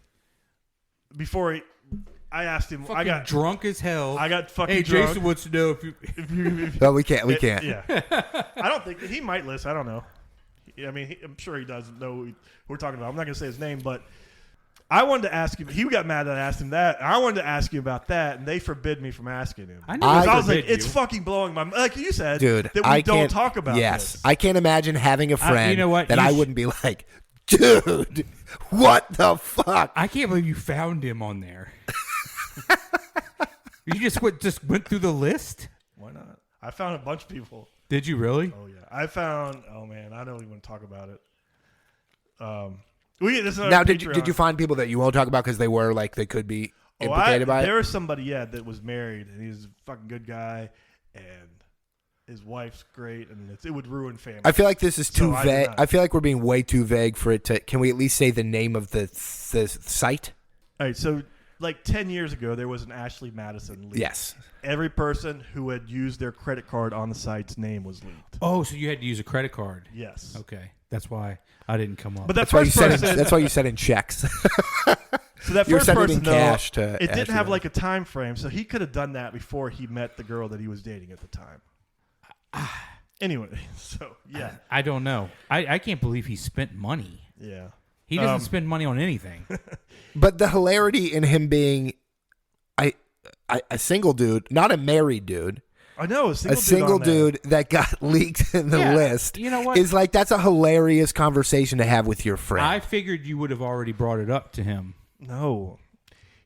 before I asked him. Fucking I got drunk as hell. I got fucking Hey, drunk. Jason wants to know if you. No, we can't. We can't. Yeah. I don't think he might listen. I don't know. I mean, I'm sure he doesn't know who we're talking about. I'm not going to say his name, but I wanted to ask him. He got mad that I asked him that. I wanted to ask you about that, and they forbid me from asking him. I know. I- Because I was like, forbid it's you. fucking blowing my mind. Like you said, Dude, that we I don't can't talk about Yes. this. I can't imagine having a friend you know what? that You I sh- wouldn't be like, dude, what the fuck? I can't believe you found him on there. You just went through the list. Why not? I found a bunch of people. Did you really? Oh, yeah. I found, oh, man, I don't even want to talk about it. This is our Now, did Patreon. you find people that you won't talk about because they were like they could be implicated by There it? was somebody, that was married, and he's a fucking good guy, and his wife's great, and it would ruin family. I feel like this is too So I did vague. not. I feel like we're being way too vague for it to. Can we at least say the name of the site? All right, so like 10 years ago, there was an Ashley Madison leak. Yes. Every person who had used their credit card on the site's name was leaked. Oh, so you had to use a credit card. Yes. Okay, that's why I didn't come up. But that That's why you first said. person, That's why you said in checks. so that you're first sending person, in though, cash to it didn't Ashley have Madison. like a time frame, so he could have done that before he met the girl that he was dating at the time. Anyway, so yeah, I don't know. I can't believe he spent money. yeah. He doesn't spend money on anything. But the hilarity in him being a single dude, not a married dude. I know A single dude that got leaked in the Yeah, list. you know what? Is like that's a hilarious conversation to have with your friend. I figured you would have already brought it up to him. No,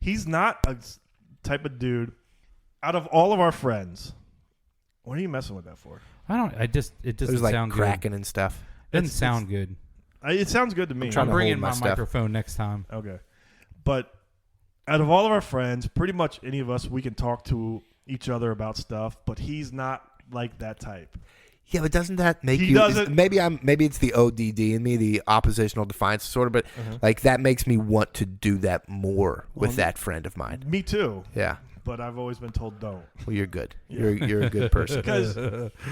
he's not a type of dude. Out of all of our friends, what are you messing with that for? I don't. It doesn't There's like sound cracking and stuff. good. Doesn't sound good. It sounds good to me. trying I'm to bringing hold my my stuff. microphone next time. Okay, but out of all of our friends, pretty much any of us, we can talk to each other about stuff. But he's not like that type. Yeah, but doesn't that make He you? doesn't- Maybe it's the ODD in me, the oppositional defiance disorder. But like that makes me want to do that more with that friend of mine. Me too. Yeah. But I've always been told don't. Well, you're good. You're a good person. Because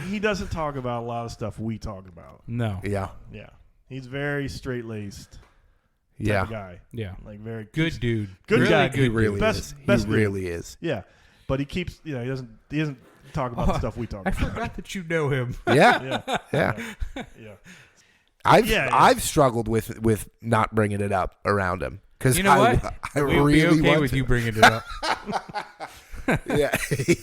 he doesn't talk about a lot of stuff we talk about. No. Yeah. Yeah. He's very straight-laced Yeah. guy. Yeah. Like very Good dude. Good really guy. Good He dude. really Best- is. best He dude. really is. Yeah. But he keeps, he doesn't talk about the stuff we talk I about. forgot that you know him. Yeah. Yeah. Yeah. Yeah. I've struggled with not bringing it up around him because You know what? I We'll really be okay want with to. you bringing it up. Yeah.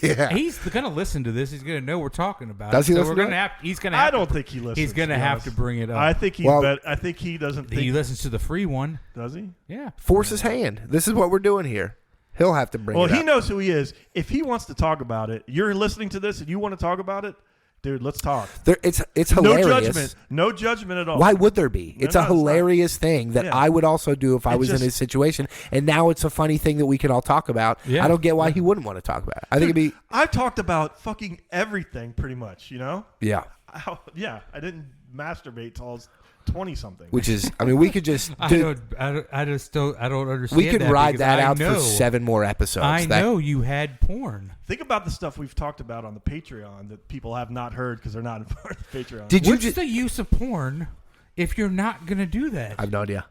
Yeah. He's gonna listen to this. He's gonna know we're talking about. Does it. he So listen we're to gonna it? have. He's gonna. I Have don't to, think he listens. He's gonna be have honest. to bring it up. I think he. Well- I think he doesn't think. He listens to the free one. Does he? Yeah. Force his hand. This is what we're doing here. He'll have to bring Well, it up. he knows who he is. If he wants to talk about it, you're listening to this and you want to talk about it, dude. Let's talk. It's No hilarious. judgment. No judgment at all. Why would there be? It's No, a it's not. hilarious thing that Yeah. I would also do if I It was in just- his situation. And now it's a funny thing that we can all talk about. Yeah. I don't get why he wouldn't want to talk about it. I think it'd be, I've talked about fucking everything pretty much. yeah. Yeah. I didn't masturbate till I was 20-something. Which is, I mean, we could just, I don't understand. we could ride because that I out know- for 7 more episodes. I That- know you had porn. Think about the stuff we've talked about on the Patreon that people have not heard because they're not part of the Patreon. Did you What's just, the use of porn if you're not gonna do that? I have no idea.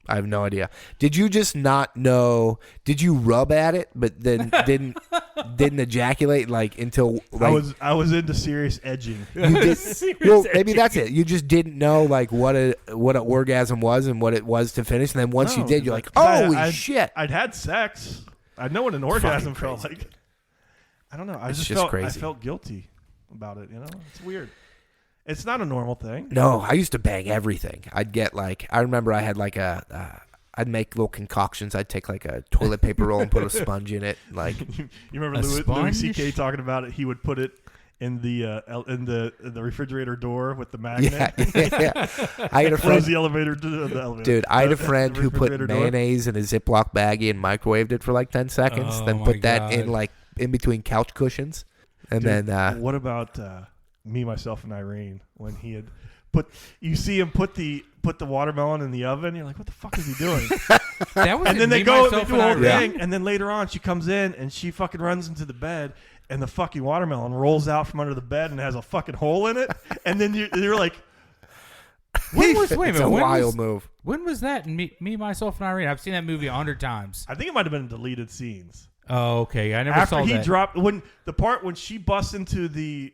I have no idea. Did you just not know? Did you rub at it, but then didn't ejaculate like until like I was into serious edging. you did? Well, maybe that's it. You just didn't know like what an orgasm was and what it was to finish, and then once you No, did, you're 'cause like, I- holy I'd- shit! I'd had sex. I know what an orgasm felt crazy. like. I don't know. I It's just just felt crazy. I felt guilty about it. It's weird. It's not a normal thing. No, I used to bang everything. I'd get like I remember I had like I'd make little concoctions. I'd take like a toilet paper roll and put a sponge in it. Like You remember A Louis sponge? C.K. talking about it? He would put it in the refrigerator door with the magnet. yeah. I had a Close friend, the elevator. The elevator. dude. I had a The friend who put refrigerator door. mayonnaise in a Ziploc baggie and microwaved it for like 10 seconds. Oh then my put that in God. like in between couch cushions, and Dude, then what about me, myself, and Irene when he had put? You see him put the watermelon in the oven. You're like, what the fuck is he doing? That was And then they me, go, they myself, do a and whole Irene. thing, and then later on she comes in and she fucking runs into the bed, and the fucking watermelon rolls out from under the bed and has a fucking hole in it, and then you're like, Wait a it's minute. a when wild was, move. When was that? Me, myself, and Irene. I've seen that movie 100 times. I think it might have been deleted scenes Oh, okay. I never after saw he that. dropped when the part when she busts into the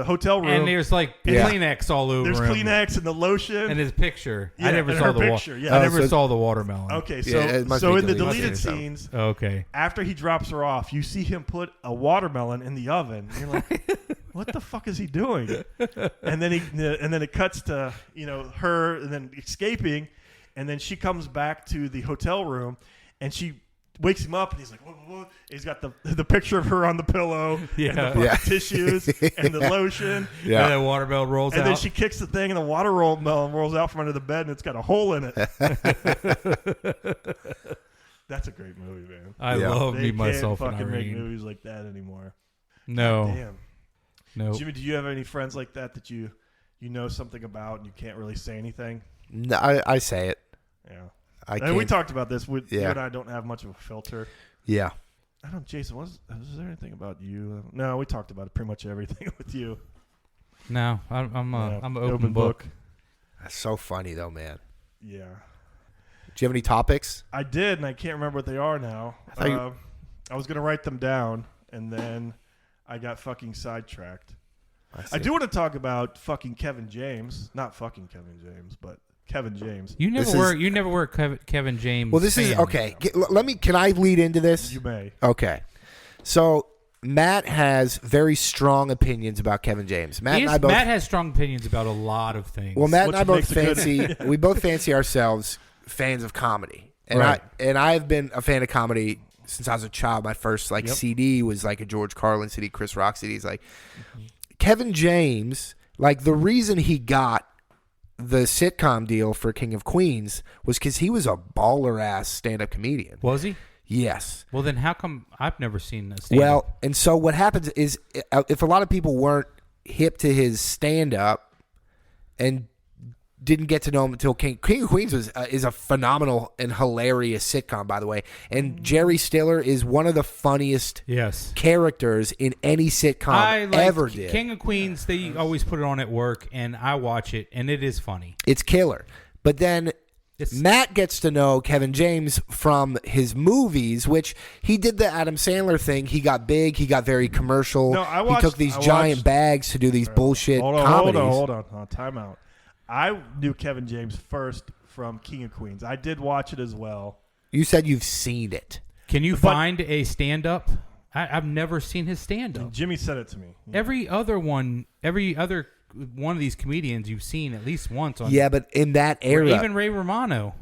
hotel room. And there's like Yeah. Kleenex all over There's him. Kleenex and the lotion. And his picture. Yeah, I never and saw her the picture, yeah. I Oh, never so- saw the watermelon. Okay, Yeah, it must so be in the deleted. deleted Must be scenes, Okay. after he drops her off, you see him put a watermelon in the oven. And you're like, what the fuck is he doing? And then it cuts to her and then escaping, and then she comes back to the hotel room, and she wakes him up, and he's like, what? He's got the picture of her on the pillow, and the Yeah. fucking Yeah. tissues, and the lotion. Yeah. And that watermelon rolls And out. then she kicks the thing, and the watermelon rolls out from under the bed, and it's got a hole in it. That's a great movie, man. I Yeah. love They me, can't myself, and fucking make Irene. movies like that anymore. No. Damn. No. Jimmy, do you have any friends like that you know something about and you can't really say anything? No, I say it. Yeah. I And we can't. talked about this. You Yeah. and I don't have much of a filter. Yeah. I don't, Jason, was there anything about you? No, we talked about pretty much everything with you. No. I'm Yeah. an open book. That's so funny though, man. Yeah. Do you have any topics? I did, and I can't remember what they are now. thought you- I was going to write them down, and then I got fucking sidetracked. I see. do want to talk about fucking Kevin James. Not fucking Kevin James, but Kevin James. You never This were. is- You never were a Kevin James. Well, this is fan. okay. Let me. Can I lead into this? You may. Okay. So Matt has very strong opinions about Kevin James. Matt and I both. Matt has strong opinions about a lot of things. Well, Matt and I Which both makes it fancy. We both fancy ourselves fans of comedy, and Right. I've been a fan of comedy since I was a child. My first Yep. CD was like a George Carlin CD, Chris Rock CD. It's like Kevin James. Like the reason he got the sitcom deal for King of Queens was because he was a baller ass stand up comedian. was he? Yes. Well, then how come I've never seen a stand-up? Well, and so what happens is if a lot of people weren't hip to his stand up and didn't get to know him until King of Queens is a phenomenal and hilarious sitcom, by the way. And Jerry Stiller is one of the funniest yes. characters in any sitcom ever did. King of Queens. They always put it on at work, and I watch it, and it is funny. It's killer. But then Matt gets to know Kevin James from his movies, which he did the Adam Sandler thing. He got big. He got very commercial. No, he took these giant bags to do these bullshit comedies. Hold on. Time out. I knew Kevin James first from King of Queens. I did watch it as well. You said you've seen it. Can you find a stand-up? I've never seen his stand-up. Jimmy sent it to me. Every other one of these comedians you've seen at least once on. Yeah, but in that era, Even Ray Romano.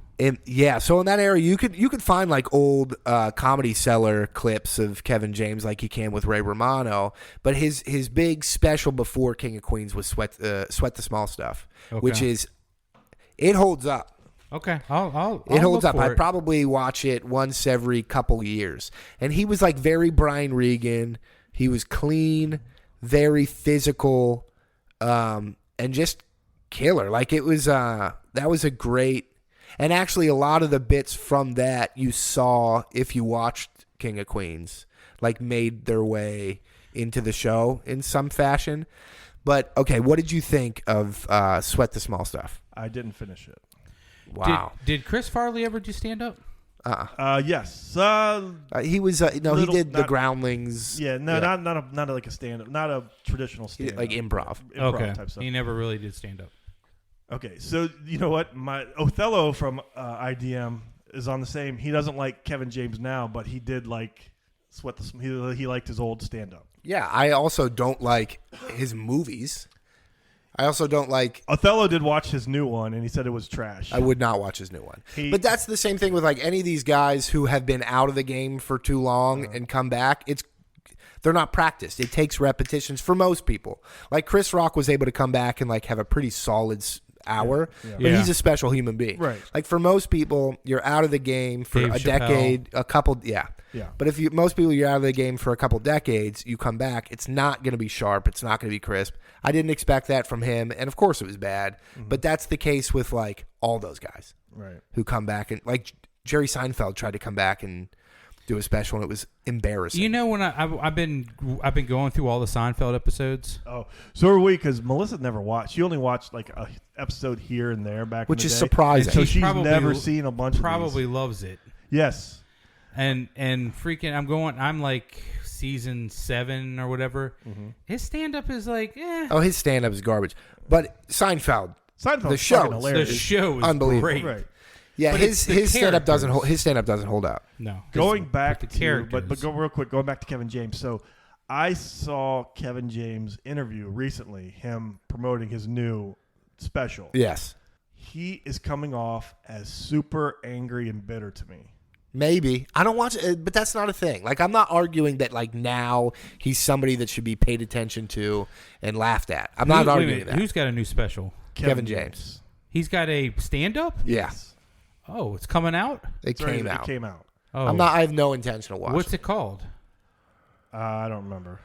so in that era, you could find like old Comedy Cellar clips of Kevin James, like you can with Ray Romano. But his big special before King of Queens was Sweat the Small Stuff, which it holds up. Okay, I'll It holds look up. for I it. probably watch it once every couple years. And he was like very Brian Regan. He was clean, very physical, and just killer. Like it was that was a great. And actually, a lot of the bits from that you saw if you watched King of Queens, like made their way into the show in some fashion. But okay, what did you think of Sweat the Small Stuff? I didn't finish it. Wow. Did Chris Farley ever do stand-up? Yes. He was he did the Groundlings. Yeah, no, yeah. Not like a stand-up, not a traditional stand-up, like improv okay. type stuff. He never really did stand-up. Okay, so you know what? My Othello from IDM is on the same. He doesn't like Kevin James now, but he did like he liked his old stand-up. Yeah, I also don't like his movies. I also don't like. Othello did watch his new one, and he said it was trash. I would not watch his new one. But that's the same thing with like any of these guys who have been out of the game for too long and come back. They're not practiced. It takes repetitions for most people. Like Chris Rock was able to come back and like have a pretty solid hour, but he's a special human being. Right. Like for most people, you're out of the game for Dave a Chappelle. decade, a couple. Yeah. Yeah. But if most people, you're out of the game for a couple decades, you come back, it's not going to be sharp. It's not going to be crisp. I didn't expect that from him, and of course it was bad. But that's the case with like all those guys, right? Who come back and like Jerry Seinfeld tried to come back and do a special, and it was embarrassing. You know, when I've been going through all the Seinfeld episodes. Oh, so are we? Because Melissa never watched. She only watched like a episode here and there back, which in the is day. surprising. So she's probably never seen a bunch. Probably of these. loves it. Yes. And freaking, I'm like season 7 or whatever. His stand up is like, Oh, his stand up is garbage. But Seinfeld, the show, the show is unbelievable. great. Right. Yeah, But it's the his stand up doesn't hold. characters. His stand up doesn't hold up. No, Going back the to characters. but go real quick. Going back to Kevin James. So I saw Kevin James interview recently. Him promoting his new special. Yes, He is coming off as super angry and bitter to me. maybe I don't watch it, but that's not a thing. Like I'm not arguing that like now he's somebody that should be paid attention to and laughed at. I'm not Wait a arguing minute, that. Who's got a new special? Kevin James? He's got a stand up. Yeah, Oh, it's coming out. it came out. It came out. Oh, I have no intention of watching. What's it called? I don't remember.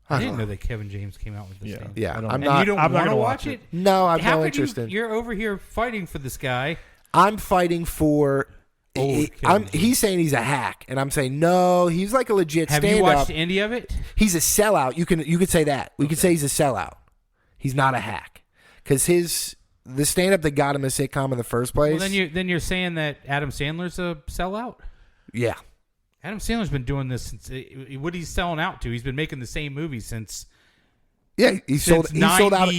I didn't know that Kevin James came out with this stand. Yeah, I don't I'm know. not. You don't I'm not want to gonna watch watch it? No, I have How no could interest in. You're over here fighting for this guy. I'm fighting for. Old Kevin. He's saying he's a hack, and I'm saying no. He's like a legit Have stand-up. you watched any of it? He's a sellout. You could say that. We could say he's a sellout. He's not a hack because the stand-up that got him a sitcom in the first place. Well, then you're saying that Adam Sandler's a sellout. Yeah, Adam Sandler's been doing this since what he's selling out to. He's been making the same movie since yeah. He sold out.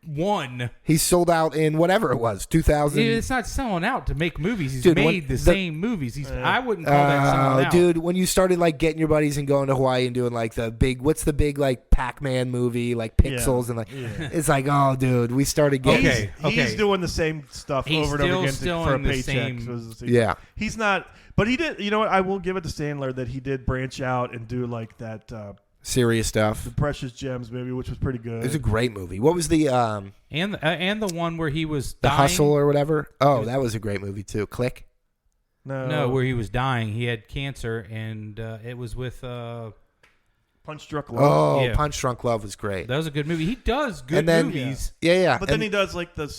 one. He sold out in whatever it was, 2000. It's not selling out to make movies. He's Dude, made the same movies. I wouldn't call Oh, that selling out. dude, when you started like getting your buddies and going to Hawaii and doing like what's the big like Pac-Man movie, like Pixels and like, it's like, oh, dude, we started getting. He's doing the same stuff He's over and over again still for a in the paycheck. same- Yeah. He's not, but he did. You know what? I will give it to Sandler that he did branch out and do like that Serious stuff. Precious Gems movie, which was pretty good. It was a great movie. What was the And the one where he was the dying. Hustle or whatever? Oh, that was a great movie too. Click. No, where he was dying. He had cancer, and it was with. Punch Drunk Love. Oh, Yeah. Punch Drunk Love was great. That was a good movie. He does good And then- movies. Yeah. But then And he does like the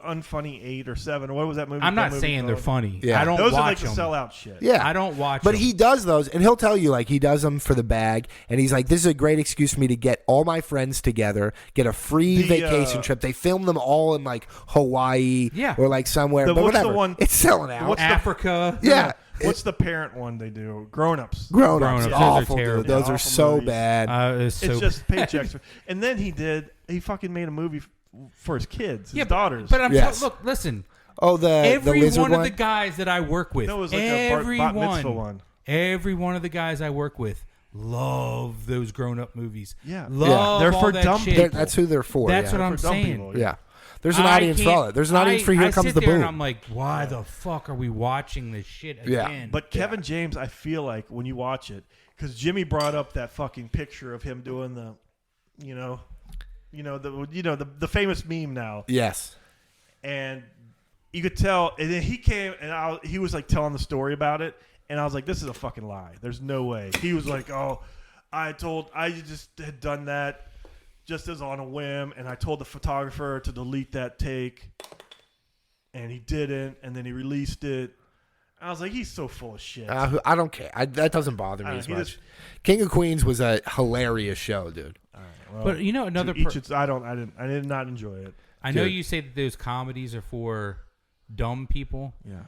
unfunny 8 or 7. What was that movie? I'm that not movie saying they're called? funny. Yeah. I don't Those are like watch the them. sellout shit. yeah. I don't watch But them. he does those, and he'll tell you like he does them for the bag, and he's like, "This is a great excuse for me to get all my friends together, get a free vacation trip." They film them all in like Hawaii, Yeah. or like somewhere. But what's the whatever, one- it's selling out. what's the- Africa. Yeah, What's the parent one they do? Grown Ups. Grown Grown-Ups, Ups, those are awful, terrible. dude. Those Yeah, are awful so movies. bad. It's It's just paychecks. And then he fucking made a movie for his kids, his daughters. But I'm Yes. look, listen. Oh, the Every lizard one one. of the guys that I work with, That was like a bat mitzvah one. every one of the guys I work with love those grown-up movies. Yeah. Love They're all for that dumb shit. people. That's who they're for. That's yeah. what I'm For dumb saying. people, Yeah. There's an audience for all that. There's an audience for Here Comes sit the there Boom. And I'm like, why the fuck are we watching this shit Yeah. again? But Kevin James, I feel like when you watch it, because Jimmy brought up that fucking picture of him doing the, the famous meme now, Yes. and you could tell. And then he came and he was like telling the story about it, and I was like, this is a fucking lie. There's no way. He was like, oh, I just had done that just as on a whim, and I told the photographer to delete that take, and he didn't, and then he released it. I was like, he's so full of shit. I don't care. That doesn't bother me I as don't know, much. King of Queens was a hilarious show, dude. Well, But you know another. to each its- I did not enjoy it. I know Dude. you say that those comedies are for dumb people. Yeah.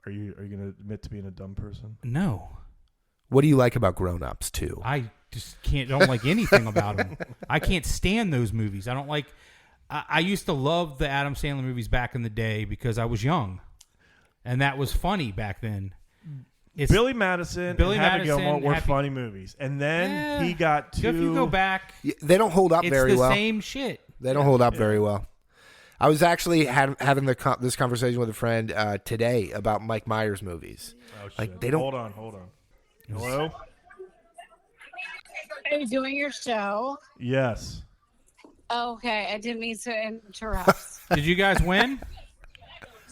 Are you gonna admit to being a dumb person? No, What do you like about Grown Ups too? I just don't like anything about them. I can't stand those movies. I don't like. I used to love the Adam Sandler movies back in the day because I was young, and that was funny back then. It's, Billy Madison Billy and Happy Madison, Gilmore were Happy- funny movies, and then he got to. If you go back, They don't hold up it's very the well. same shit. They don't hold up very well. I was actually having this conversation with a friend today about Mike Myers movies. Oh, shit. Like, they don't- Hold on. Hello. Are you doing your show? Yes. Okay, I didn't mean to interrupt. Did you guys win?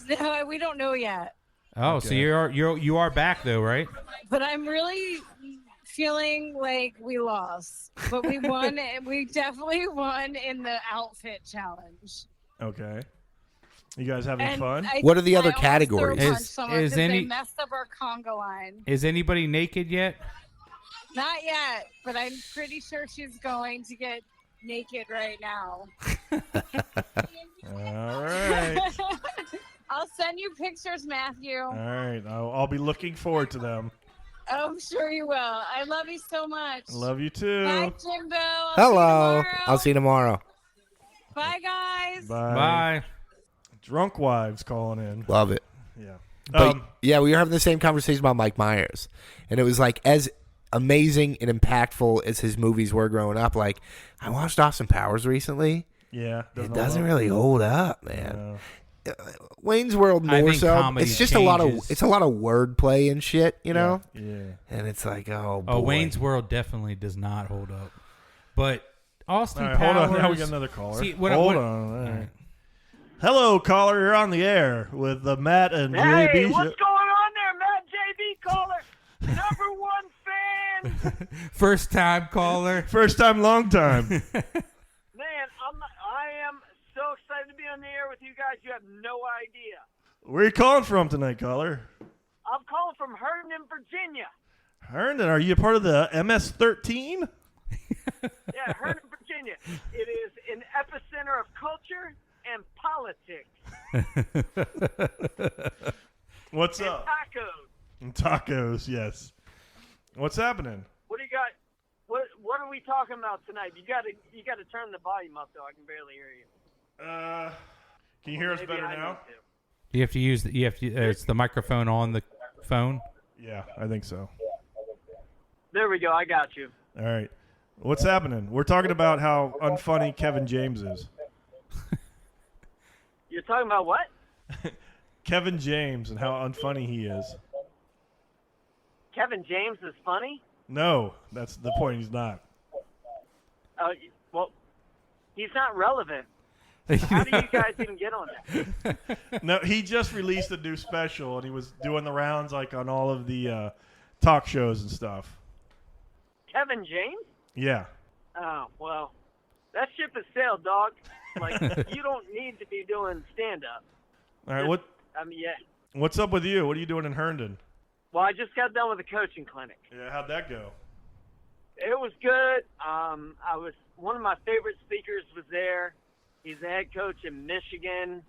No, we don't know yet, Oh, so you are back though, right? but I'm really feeling like we lost, but we won. We definitely won in the outfit challenge. Okay. You guys having And fun? What are the other almost categories? throw punch Is- someone is 'cause any- they messed up our conga line? Is anybody naked yet? Not yet, but I'm pretty sure she's going to get naked right now. All right. I'll send you pictures, Matthew. All right. I'll be looking forward to them. I'm sure you will. I love you so much. Love you too. Bye, Jimbo. Hello. I'll see you tomorrow. Bye, guys. Bye. Drunk wives calling in. Love it. Yeah. But yeah, we were having the same conversation about Mike Myers, and it was like as amazing and impactful as his movies were growing up. Like I watched Austin Powers recently. Yeah. It doesn't really hold up, man. No. Wayne's World I more think so. comedy It's just a lot of changes. wordplay and shit, you know. Yeah. And it's like, oh, boy. Oh, Wayne's World definitely does not hold up. But Austin All right, Powers. hold on. Now we got another caller. See, hold what- on. All right. Hello, caller. You're on the air with Matt and Hey, JB. what's going on there, Matt JB caller? Number one fan. First time caller. First time, long time. Man, I am so excited to be on the air with you guys. You have no idea. Where are you calling from tonight, caller? I'm calling from Herndon, Virginia. Herndon, are you a part of the MS-13? Yeah, Herndon, Virginia. It is an epicenter of culture and politics. What's And up? tacos. And tacos, yes. What's happening? What do you got? What are we talking about tonight? You gotta turn the volume up though. I can barely hear you. Can you hear us Maybe better I now? need to. You have to use it's the microphone on the phone. Yeah, I think so. There we go. I got you. All right. What's happening? We're talking about how unfunny Kevin James is. You're talking about what? Kevin James and how unfunny he is. Kevin James is funny? No, that's the point. He's not. Well, he's not relevant. How do you guys even get on that? No, he just released a new special, and he was doing the rounds like on all of the talk shows and stuff. Kevin James? Yeah. Oh, well, that ship has sailed, dog. Like, you don't need to be doing stand-up. All right. Yeah. What's up with you? What are you doing in Herndon? Well, I just got done with a coaching clinic. Yeah. How'd that go? It was good. One of my favorite speakers was there. He's the head coach in Michigan,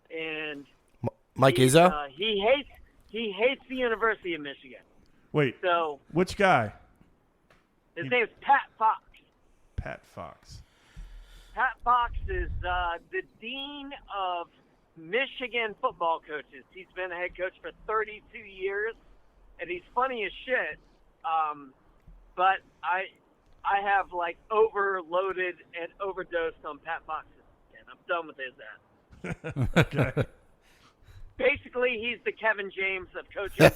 and Mike Izzo? He hates the University of Michigan. Wait. So Which guy? his name's Pat Fox. Pat Fox. Pat Fox is the dean of Michigan football coaches. He's been a head coach for 32 years, and he's funny as shit. But I have like overloaded and overdosed on Pat Fox, and I'm done with his ass. Okay. Basically, he's the Kevin James of coaching.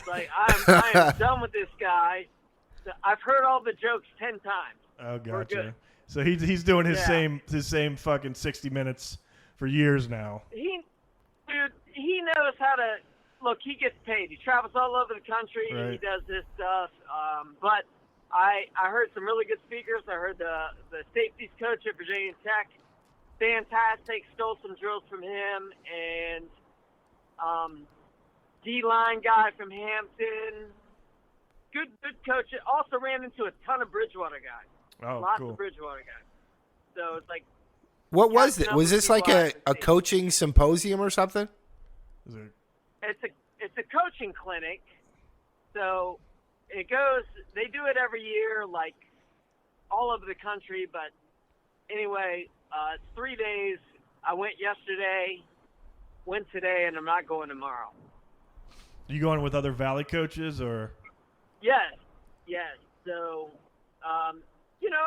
Like I am done with this guy. I've heard all the jokes 10 times. Oh, We're gotcha. good. So he's doing his Yeah. same fucking 60 minutes for years now. He knows how to look. He gets paid. He travels all over the country. Right. He does this stuff. But I heard some really good speakers. I heard the safeties coach at Virginia Tech, fantastic. Stole some drills from him, and D-line guy from Hampton. Good coach. Also ran into a ton of Bridgewater guys. Oh, Lots cool. of Bridgewater guys. So it's like, What was catching it? up Was with this like people I a haven't seen. coaching symposium or something? Is it- it's a coaching clinic. So it goes. They do it every year, like all over the country. But anyway, it's 3 days. I went yesterday, went today, and I'm not going tomorrow. You going with other Valley coaches or? Yes. So,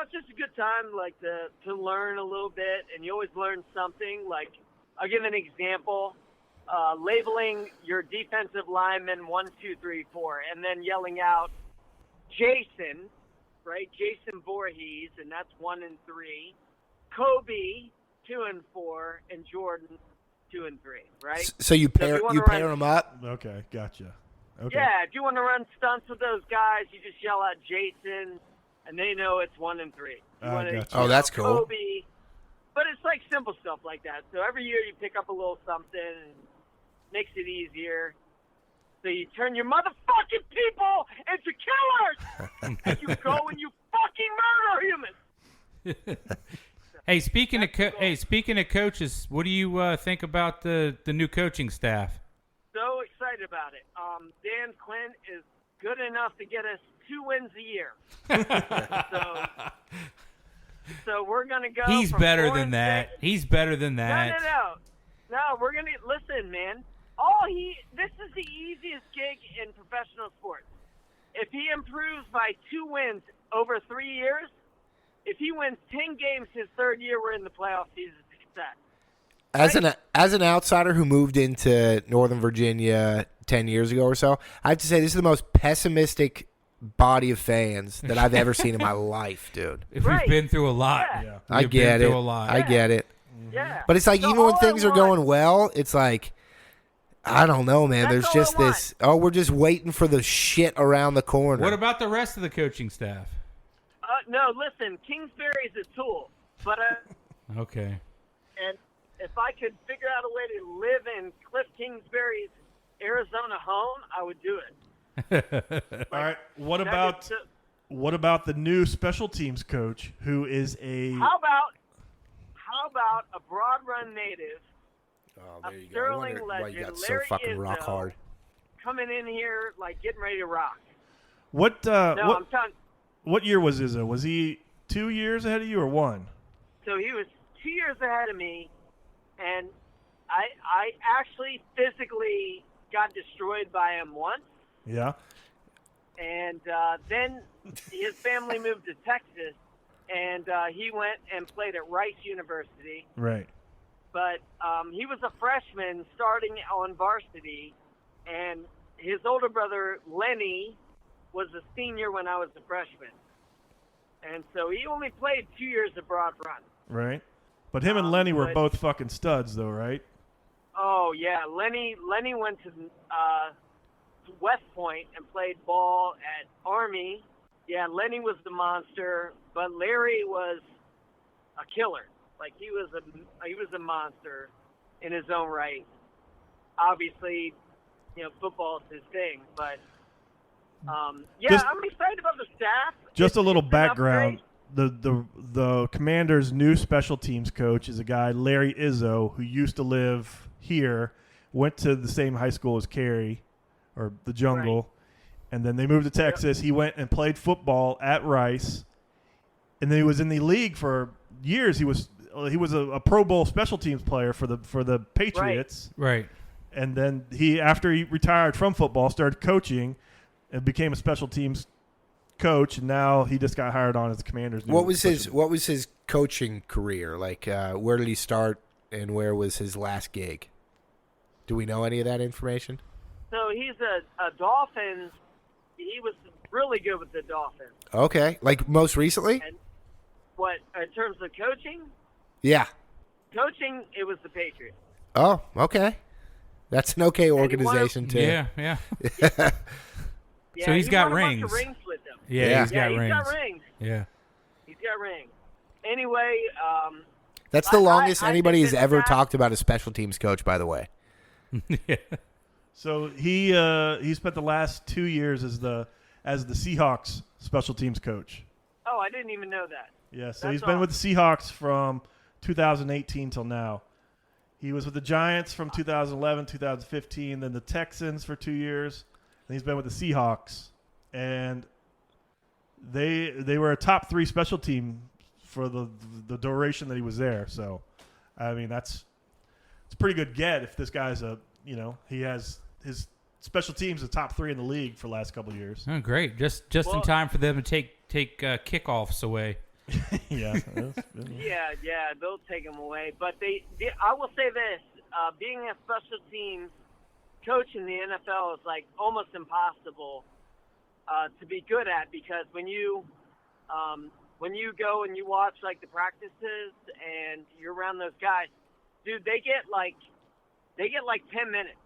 it's just a good time, like to learn a little bit, and you always learn something. Like, I'll give an example: labeling your defensive lineman 1, 2, 3, 4, and then yelling out Jason, right? Jason Voorhees, and that's 1 and 3. Kobe 2 and 4, and Jordan 2 and 3, right? So you So if pair you wanna you pair run- them up. Okay, gotcha. Okay. Yeah, if you want to run stunts with those guys, you just yell out Jason, and they know it's 1 and 3. You wanna gotcha. Oh, yell that's cool. Kobe, but it's like simple stuff like that. So every year you pick up a little something, and makes it easier. So you turn your motherfucking people into killers, and you go and you fucking murder humans. Hey, speaking of coaches, what do you think about the new coaching staff? So excited about it. Dan Quinn is good enough to get us 2 wins a year. So we're gonna go. He's from better 4 than and that. 6. He's better than that. No, we're gonna listen, man. This is the easiest gig in professional sports. If he improves by 2 wins over 3 years, if he wins 10 games his third year, we're in the playoffs. He's a success. As an outsider who moved into Northern Virginia 10 years ago or so, I have to say this is the most pessimistic body of fans that I've ever seen in my life, dude. We've Right. been through a lot. Yeah. I We've get been it. through a lot. I get it. Yeah. But it's like So even when all things I are want- going well, it's like I don't know, man. That's There's all just I want. this. Oh, we're just waiting for the shit around the corner. What about the rest of the coaching staff? No, listen, Kingsbury's a tool, but Okay. and if I could figure out a way to live in Cliff Kingsbury's Arizona home, I would do it. All right. What That about is so- what about the new special teams coach who is a How about a Broad Run native Oh, a there you go. I Sterling wonder why you legend, got so Larry fucking rock Izzo. hard. coming in here like getting ready to rock? What I'm talking. what year was Izzo? Was he 2 years ahead of you or 1? So he was 2 years ahead of me, and I actually physically got destroyed by him once, Yeah. and then his family moved to Texas, and he went and played at Rice University. Right. But he was a freshman starting on varsity, and his older brother, Lenny, was a senior when I was a freshman. And so he only played 2 years at Broad Run. Right. But him and Lenny were but- both fucking studs, though, right? Oh, yeah. Lenny went to West Point and played ball at Army. Yeah, Lenny was the monster, but Larry was a killer. Like, he was a monster in his own right. Obviously, football is his thing, but Just- I'm excited about the staff. Just a little It's been background. upgraded. The Commanders' new special teams coach is a guy, Larry Izzo, who used to live here, went to the same high school as Carey, or the Jungle, and then they moved to Texas. He went and played football at Rice, and then he was in the league for years. He was a Pro Bowl special teams player for the Patriots, Right. and then after he retired from football, started coaching, and became a special teams coach, and now he just got hired on as the Commanders. What was his coaching career like? Where did he start, and where was his last gig? Do we know any of that information? So he's a Dolphins. He was really good with the Dolphins. Okay, like most recently? And what in terms of coaching? Yeah. Coaching, it was the Patriots. Oh, okay. That's an okay he won a- organization too. Yeah, yeah. Yeah, So he's he got won a bunch rings. of rings with them. Yeah, he's Yeah, got rings. got rings. Yeah. He's got rings. Anyway, That's the longest I anybody think has that ever that- talked about a special teams coach, by the way. Yeah. So he spent the last 2 years as the Seahawks special teams coach. oh, I didn't even know that. Yeah, so That's he's been with the Seahawks from 2018 till now. He was with the Giants from 2011, 2015, then the Texans for 2 years. And he's been with the Seahawks, and they were a top 3 special team for the duration that he was there. So, I mean, it's a pretty good get if this guy's he has his special teams the top 3 in the league for the last couple of years. Oh, great. Just in Well- time for them to take kickoffs away. Yeah. Yeah, they'll take him away. But I will say this: being a special teams coach in the NFL is like almost impossible to be good at, because when you go and you watch like the practices and you're around those guys, dude, they get like 10 minutes.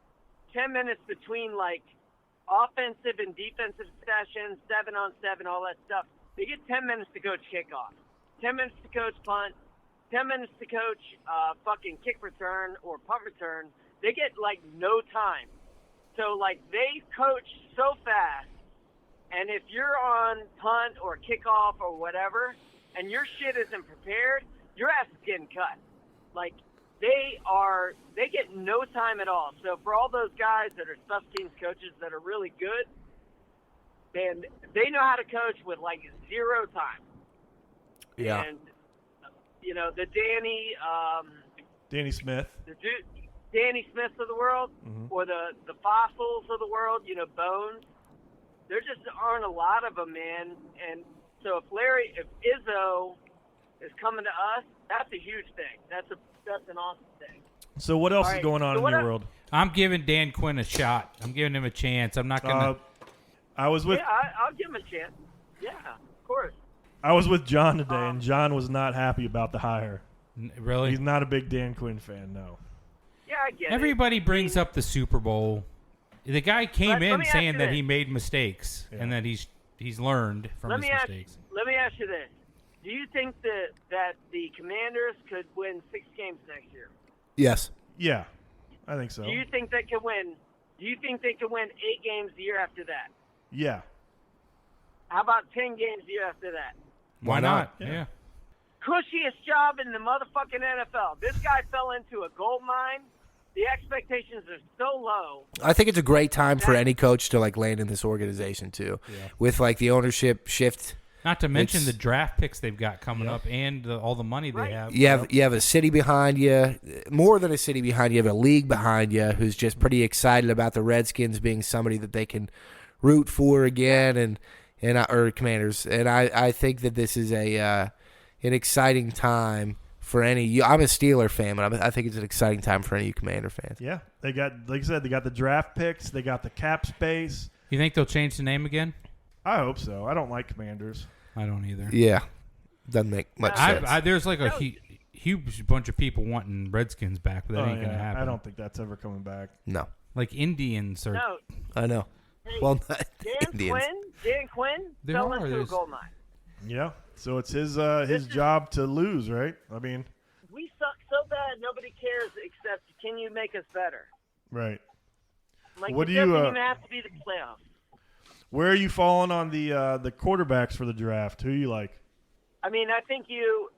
10 minutes between like offensive and defensive sessions, 7-on-7, all that stuff. They get 10 minutes to coach kickoff, 10 minutes to coach punt, 10 minutes to coach fucking kick return or punt return. They get like no time. So like they coach so fast, and if you're on punt or kickoff or whatever, and your shit isn't prepared, your ass is getting cut. Like they get no time at all. So for all those guys that are special teams coaches that are really good, man, they know how to coach with like 0 time. Yeah. And the Danny Smith. the dude, Danny Smith of the world, or the Fossils of the world, Bones. There just aren't a lot of them, man. And so if Izzo is coming to us, that's a huge thing. That's an awesome thing. So what else All is right, going on so in what your I- world? I'm giving Dan Quinn a shot. I'm giving him a chance. I'm not gonna. I was with Yeah, I'll give him a chance. Yeah, of course. John today, and John was not happy about the hire. Really? He's not a big Dan Quinn fan, no. Yeah, I get it. Everybody brings up the Super Bowl. The guy came Let in me ask saying you that this. he made mistakes and that he's learned from Let his me ask mistakes. you this: do you think that the Commanders could win 6 games next year? Yes. Yeah, I think so. Do you think they could win? Do you think they could win 8 games the year after that? Yeah. How about 10 games the year after that? Why not? Yeah. Cushiest job in the motherfucking NFL. This guy fell into a gold mine, the expectations are so low. I think it's a great time for any coach to like land in this organization too, with like the ownership shift. Not to mention It's- the draft picks they've got coming up and all the money they Right. have. You have a city behind you, more than a city behind you. You have a league behind you who's just pretty excited about the Redskins being somebody that they can root for again, and or Commanders. And I think that this is an exciting time for any. I'm a Steeler fan, but I think it's an exciting time for any Commander fans. Yeah, they got, like I said, they got the draft picks, they got the cap space. You think they'll change the name again? I hope so. I don't like Commanders. I don't either. Yeah, doesn't make much sense. There's like a huge bunch of people wanting Redskins back, but that ain't gonna happen. I don't think that's ever coming back. No, Like Indians are. No, I know. hey, Well, Dan Indians. Quinn There fell are, into a there's- gold mine. Yeah, so it's his job to lose, right? I mean, We suck so bad, nobody cares except can you make us better? right. Like, What it do you, doesn't even have to be the playoffs. Where are you falling on the quarterbacks for the draft? Who you like? I mean, I think you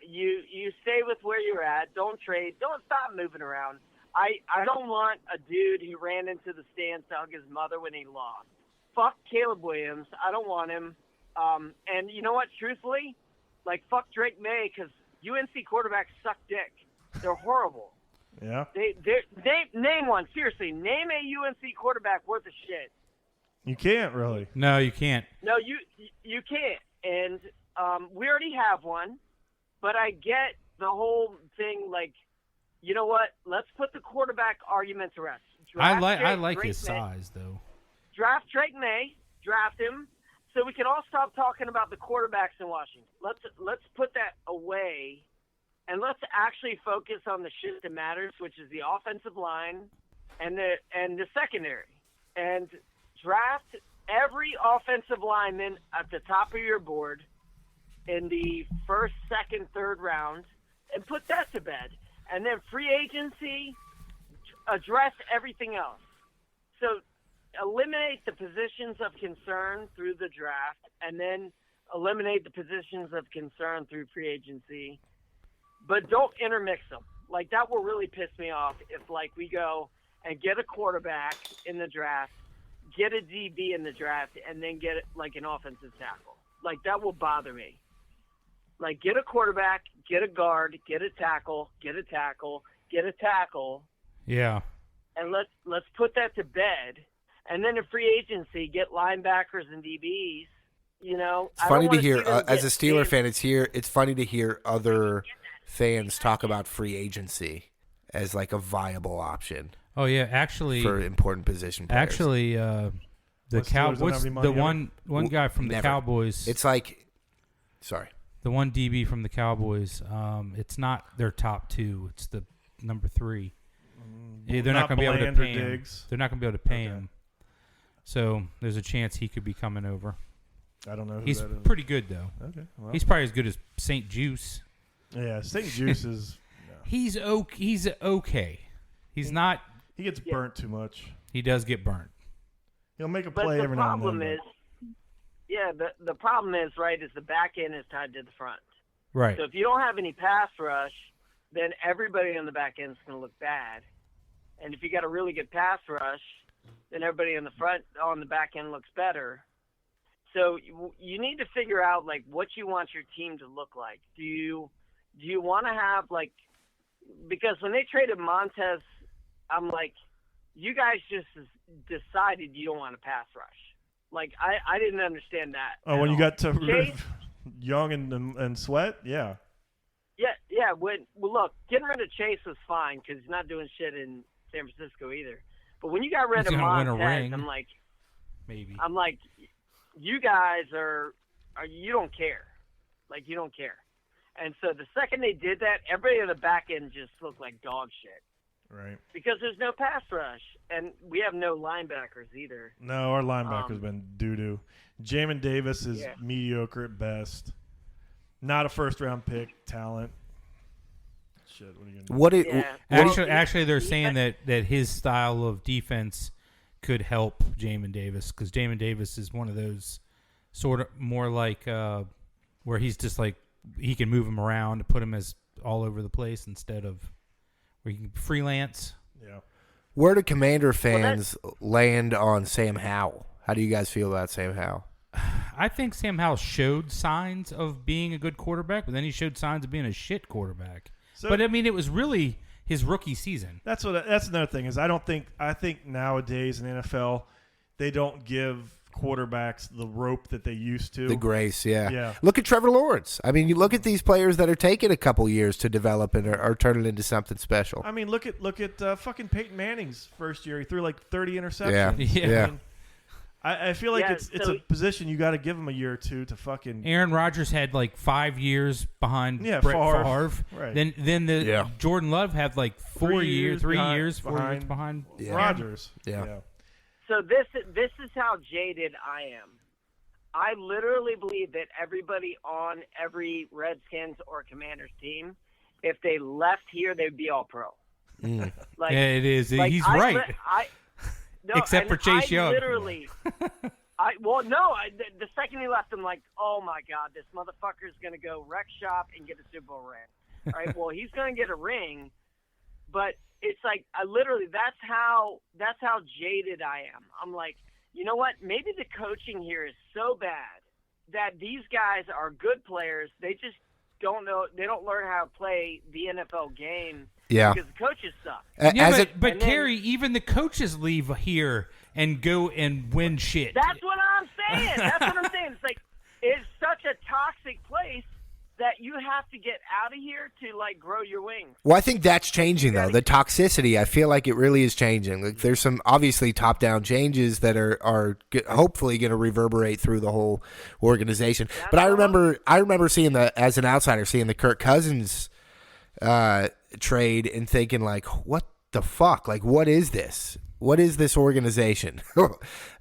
stay with where you're at. Don't trade. Don't stop moving around. I don't want a dude who ran into the stands to hug his mother when he lost. Fuck Caleb Williams. I don't want him. And you know what? Truthfully, like, fuck Drake May, because UNC quarterbacks suck dick. They're horrible. Yeah, Name one. Seriously, name a UNC quarterback worth of shit. you can't really. No, you can't. No, you can't. And we already have one, but I get the whole thing. Like, you know what? Let's put the quarterback argument to rest. I Draft like Drake his May. size though. Draft Drake May. Draft him, so we can all stop talking about the quarterbacks in Washington. Let's put that away, and let's actually focus on the shit that matters, which is the offensive line and the secondary. And draft every offensive lineman at the top of your board in the first, second, third round, and put that to bed. And then free agency, address everything else. So eliminate the positions of concern through the draft, and then eliminate the positions of concern through free agency. But don't intermix them. Like, that will really piss me off if, like, we go and get a quarterback in the draft, get a DB in the draft, and then get, like, an offensive tackle. Like, that will bother me. Like, get a quarterback, get a guard, get a tackle, get a tackle, get a tackle, Yeah. and let's put that to bed. And then in free agency, get linebackers and DBs. You know, It's funny to hear as a Steeler fan. It's funny to hear other fans talk about free agency as like a viable option Oh yeah, actually, for important position players. actually, the Steelers don't Cowboys, have any money the ever? one guy from the Never. Cowboys, It's like, sorry. the one DB from the Cowboys. It's not their top two. It's the number 3. Yeah, they're not going to be able to Bland or pay him. Diggs. They're not going to be able to pay him. So there's a chance he could be coming over. I don't know who He's that is. pretty good though. Okay, well, He's probably as good as St. Juice. yeah, St. Juice is. He's okay. He's not. He gets burnt too much. He does get burnt. He'll make a But play the every now and problem then. is, the problem is, right, is the back end is tied to the front. Right. So if you don't have any pass rush, then everybody on the back end is going to look bad. And if you got a really good pass rush, then everybody on the front, on the back end looks better. So you need to figure out, like, what you want your team to look like. Do you want to have, like, because when they traded Montez, I'm like, you guys just decided you don't want a pass rush. Like, I didn't understand that. Oh, at when you all. got to Chase, Young and Sweat, yeah. Yeah. Look, getting rid of Chase was fine because he's not doing shit in San Francisco either. But when you got rid He's of gonna win a Montez, ring. I'm Maybe. like, you guys are you don't care. Like, you don't care. And so the second they did that, everybody on the back end just looked like dog shit Right. because there's no pass rush, and we have no linebackers either. No, our linebacker's been doo-doo. Jamin Davis is Yeah. mediocre at best. Not a first-round pick talent. Shit, what are you going to do? Yeah. Actually, they're saying that his style of defense could help Jamin Davis because Jamin Davis is one of those sort of more like where he's just like he can move him around to put him as all over the place instead of where he can freelance. Yeah. Where do Commander fans land on Sam Howell? How do you guys feel about Sam Howell? I think Sam Howell showed signs of being a good quarterback, but then he showed signs of being a shit quarterback. So- but I mean, it was really his rookie season. That's another thing is I think nowadays in the NFL they don't give quarterbacks the rope that they used to. The grace, yeah. Yeah. Look at Trevor Lawrence. I mean, you look at these players that are taking a couple years to develop and are turning into something special. I mean, look at fucking Peyton Manning's first year. He threw like 30 interceptions. Yeah. Yeah. I mean, I feel like Yeah, it's so- a position you got to give him a year or two to fucking. Aaron Rodgers had like 5 years behind Brett Favre. Favre. Right. Then the Yeah. Jordan Love had like 4 years, 3 behind- years, 4 years behind- behind Yeah. Rodgers. Yeah. So this is how jaded I am. I literally believe that everybody on every Redskins or Commanders team, if they left here, they'd be all pro. Like, Yeah, it is. like, He's I right. No, Except and for Chase I Young. Literally, the second he left, I'm like, oh my god, this motherfucker's gonna go wreck shop and get a Super Bowl ring. Right? Well, he's gonna get a ring, but it's like that's how jaded I am. I'm like, you know what? Maybe the coaching here is so bad that these guys are good players. They just don't know. They don't learn how to play the NFL game. Yeah. Because the coaches suck. Yeah, As but and then- Kerry, even the coaches leave here and go and win shit. That's what I'm saying. That's what I'm saying. It's like it's such a toxic place that you have to get out of here to like grow your wings. Well, I think that's changing though. The toxicity, I feel like it really is changing. Like there's some obviously top-down changes that are hopefully going to reverberate through the whole organization. But I remember seeing as an outsider seeing the Kirk Cousins trade and thinking like, what the fuck? Like, what is this? What is this organization?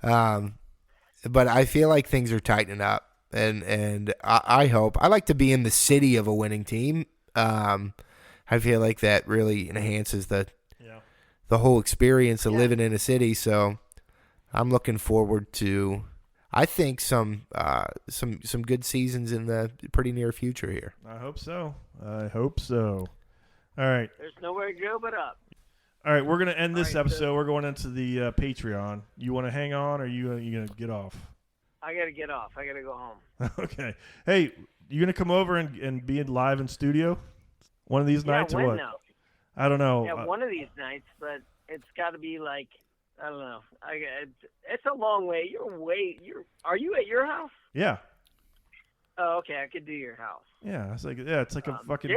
But I feel like things are tightening up. And I hope I like to be in the city of a winning team. I feel like that really enhances the whole experience of living in a city. So I'm looking forward to, I think some good seasons in the pretty near future here. I hope so. All right. There's nowhere to go but up. All right, we're going to end this All right, episode. We're going into the Patreon. You want to hang on or you going to get off? I gotta get off. I gotta go home. Okay. Hey, you going to come over and be live in studio one of these nights or when what? now? I don't know. Yeah, one of these nights, but it's got to be like I don't know. It's a long way. Are you at your house? Yeah. Oh, okay. I could do your house. Yeah, it's like a fucking.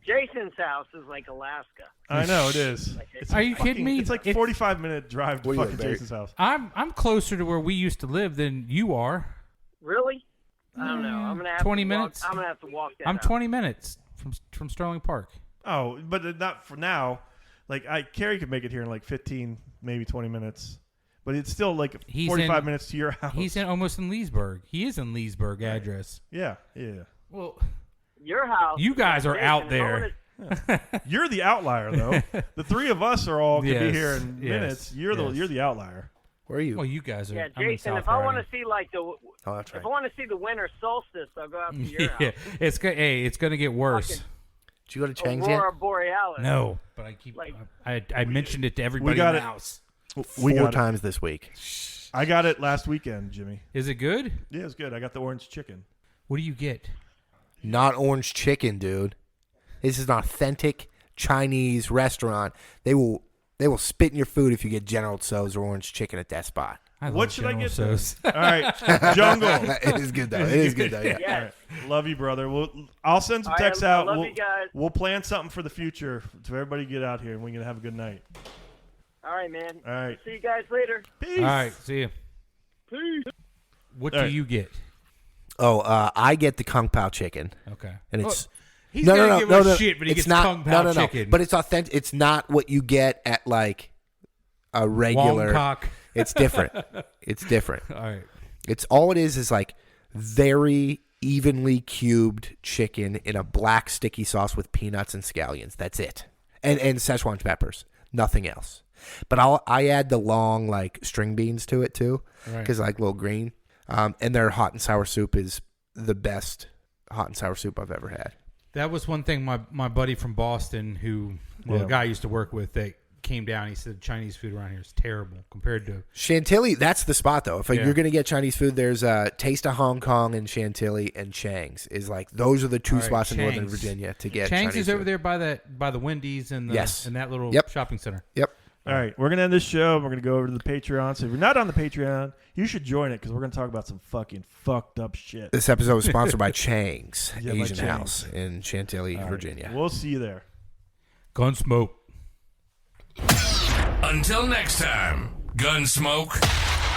Jason's house is like Alaska. I know it is. It's Are you kidding me? It's like 45-minute drive to What are you fucking at, Barry? Jason's house. I'm closer to where we used to live than you are. Really? I don't know. I'm gonna have 20 to minutes. I'm gonna have to walk that. I'm out. 20 minutes from Sterling Park. Oh, but not for now. Like Carrie could make it here in like 15, maybe 20 minutes. But it's still like He's 45 minutes to your house. He's almost in Leesburg. He is in Leesburg address. Yeah. Well, Your house. you guys are Jason, out if I there. wanna- You're the outlier, though. The three of us are all could be Yes, here in yes, minutes. You're yes. the outlier. Where are you? Well, you guys are. Yeah, I'm in Jason. South If I want to Riding. see like Oh, that's if right. I want to see the winter solstice, I'll go out to your Yeah, house. it's gonna get worse. Fucking- Did you go to Chang's yet? Aurora Borealis. No, but I keep. Like- I mentioned it to everybody got in the it. house. We Four got it. times this week. I got it last weekend, Jimmy. Is it good? Yeah, it's good. I got the orange chicken. What do you get? Not orange chicken, dude. This is an authentic Chinese restaurant. They will spit in your food if you get General Tso's or orange chicken at that spot. I What love should I General get then? Tso's. All right, Jungle. It is good though. It is good though. Yeah. Yes. All right. Love you, brother. I'll send some All right, texts I out. love We'll, you guys. we'll plan something for the future to everybody get out here, and we're gonna have a good night. All right, man. All right. See you guys later. Peace. All right, see you. Peace. What All do right. you get? Oh, I get the Kung Pao chicken, Okay. and it's He's gonna give us shit, but he it's gets not, Kung Pao no. chicken. But it's authentic. It's not what you get at like a regular. Wong-cock. It's different. It's different. All right. It's all it is like very evenly cubed chicken in a black sticky sauce with peanuts and scallions. That's it. And Szechuan peppers. Nothing else. But I add the long like string beans to it too, Right. because I like little green. And their hot and sour soup is the best hot and sour soup I've ever had. That was one thing my buddy from Boston, who a guy I used to work with, that came down. He said Chinese food around here is terrible compared to. Chantilly, that's the spot though. If Yeah. you're gonna get Chinese food, there's Taste of Hong Kong and Chantilly and Chang's is like those are the two All right, spots in Northern Chang's. Virginia to get. Chang's Chinese is over food. there by the Wendy's and the Yes. and that little Yep. shopping center. Yep. All right, we're gonna end this show. We're gonna go over to the Patreon. So if you're not on the Patreon, you should join it because we're gonna talk about some fucking fucked up shit. This episode was sponsored by Chang's Yeah, by Asian Chang's. House in Chantilly, All right, Virginia. We'll see you there. Gunsmoke. Until next time, Gunsmoke.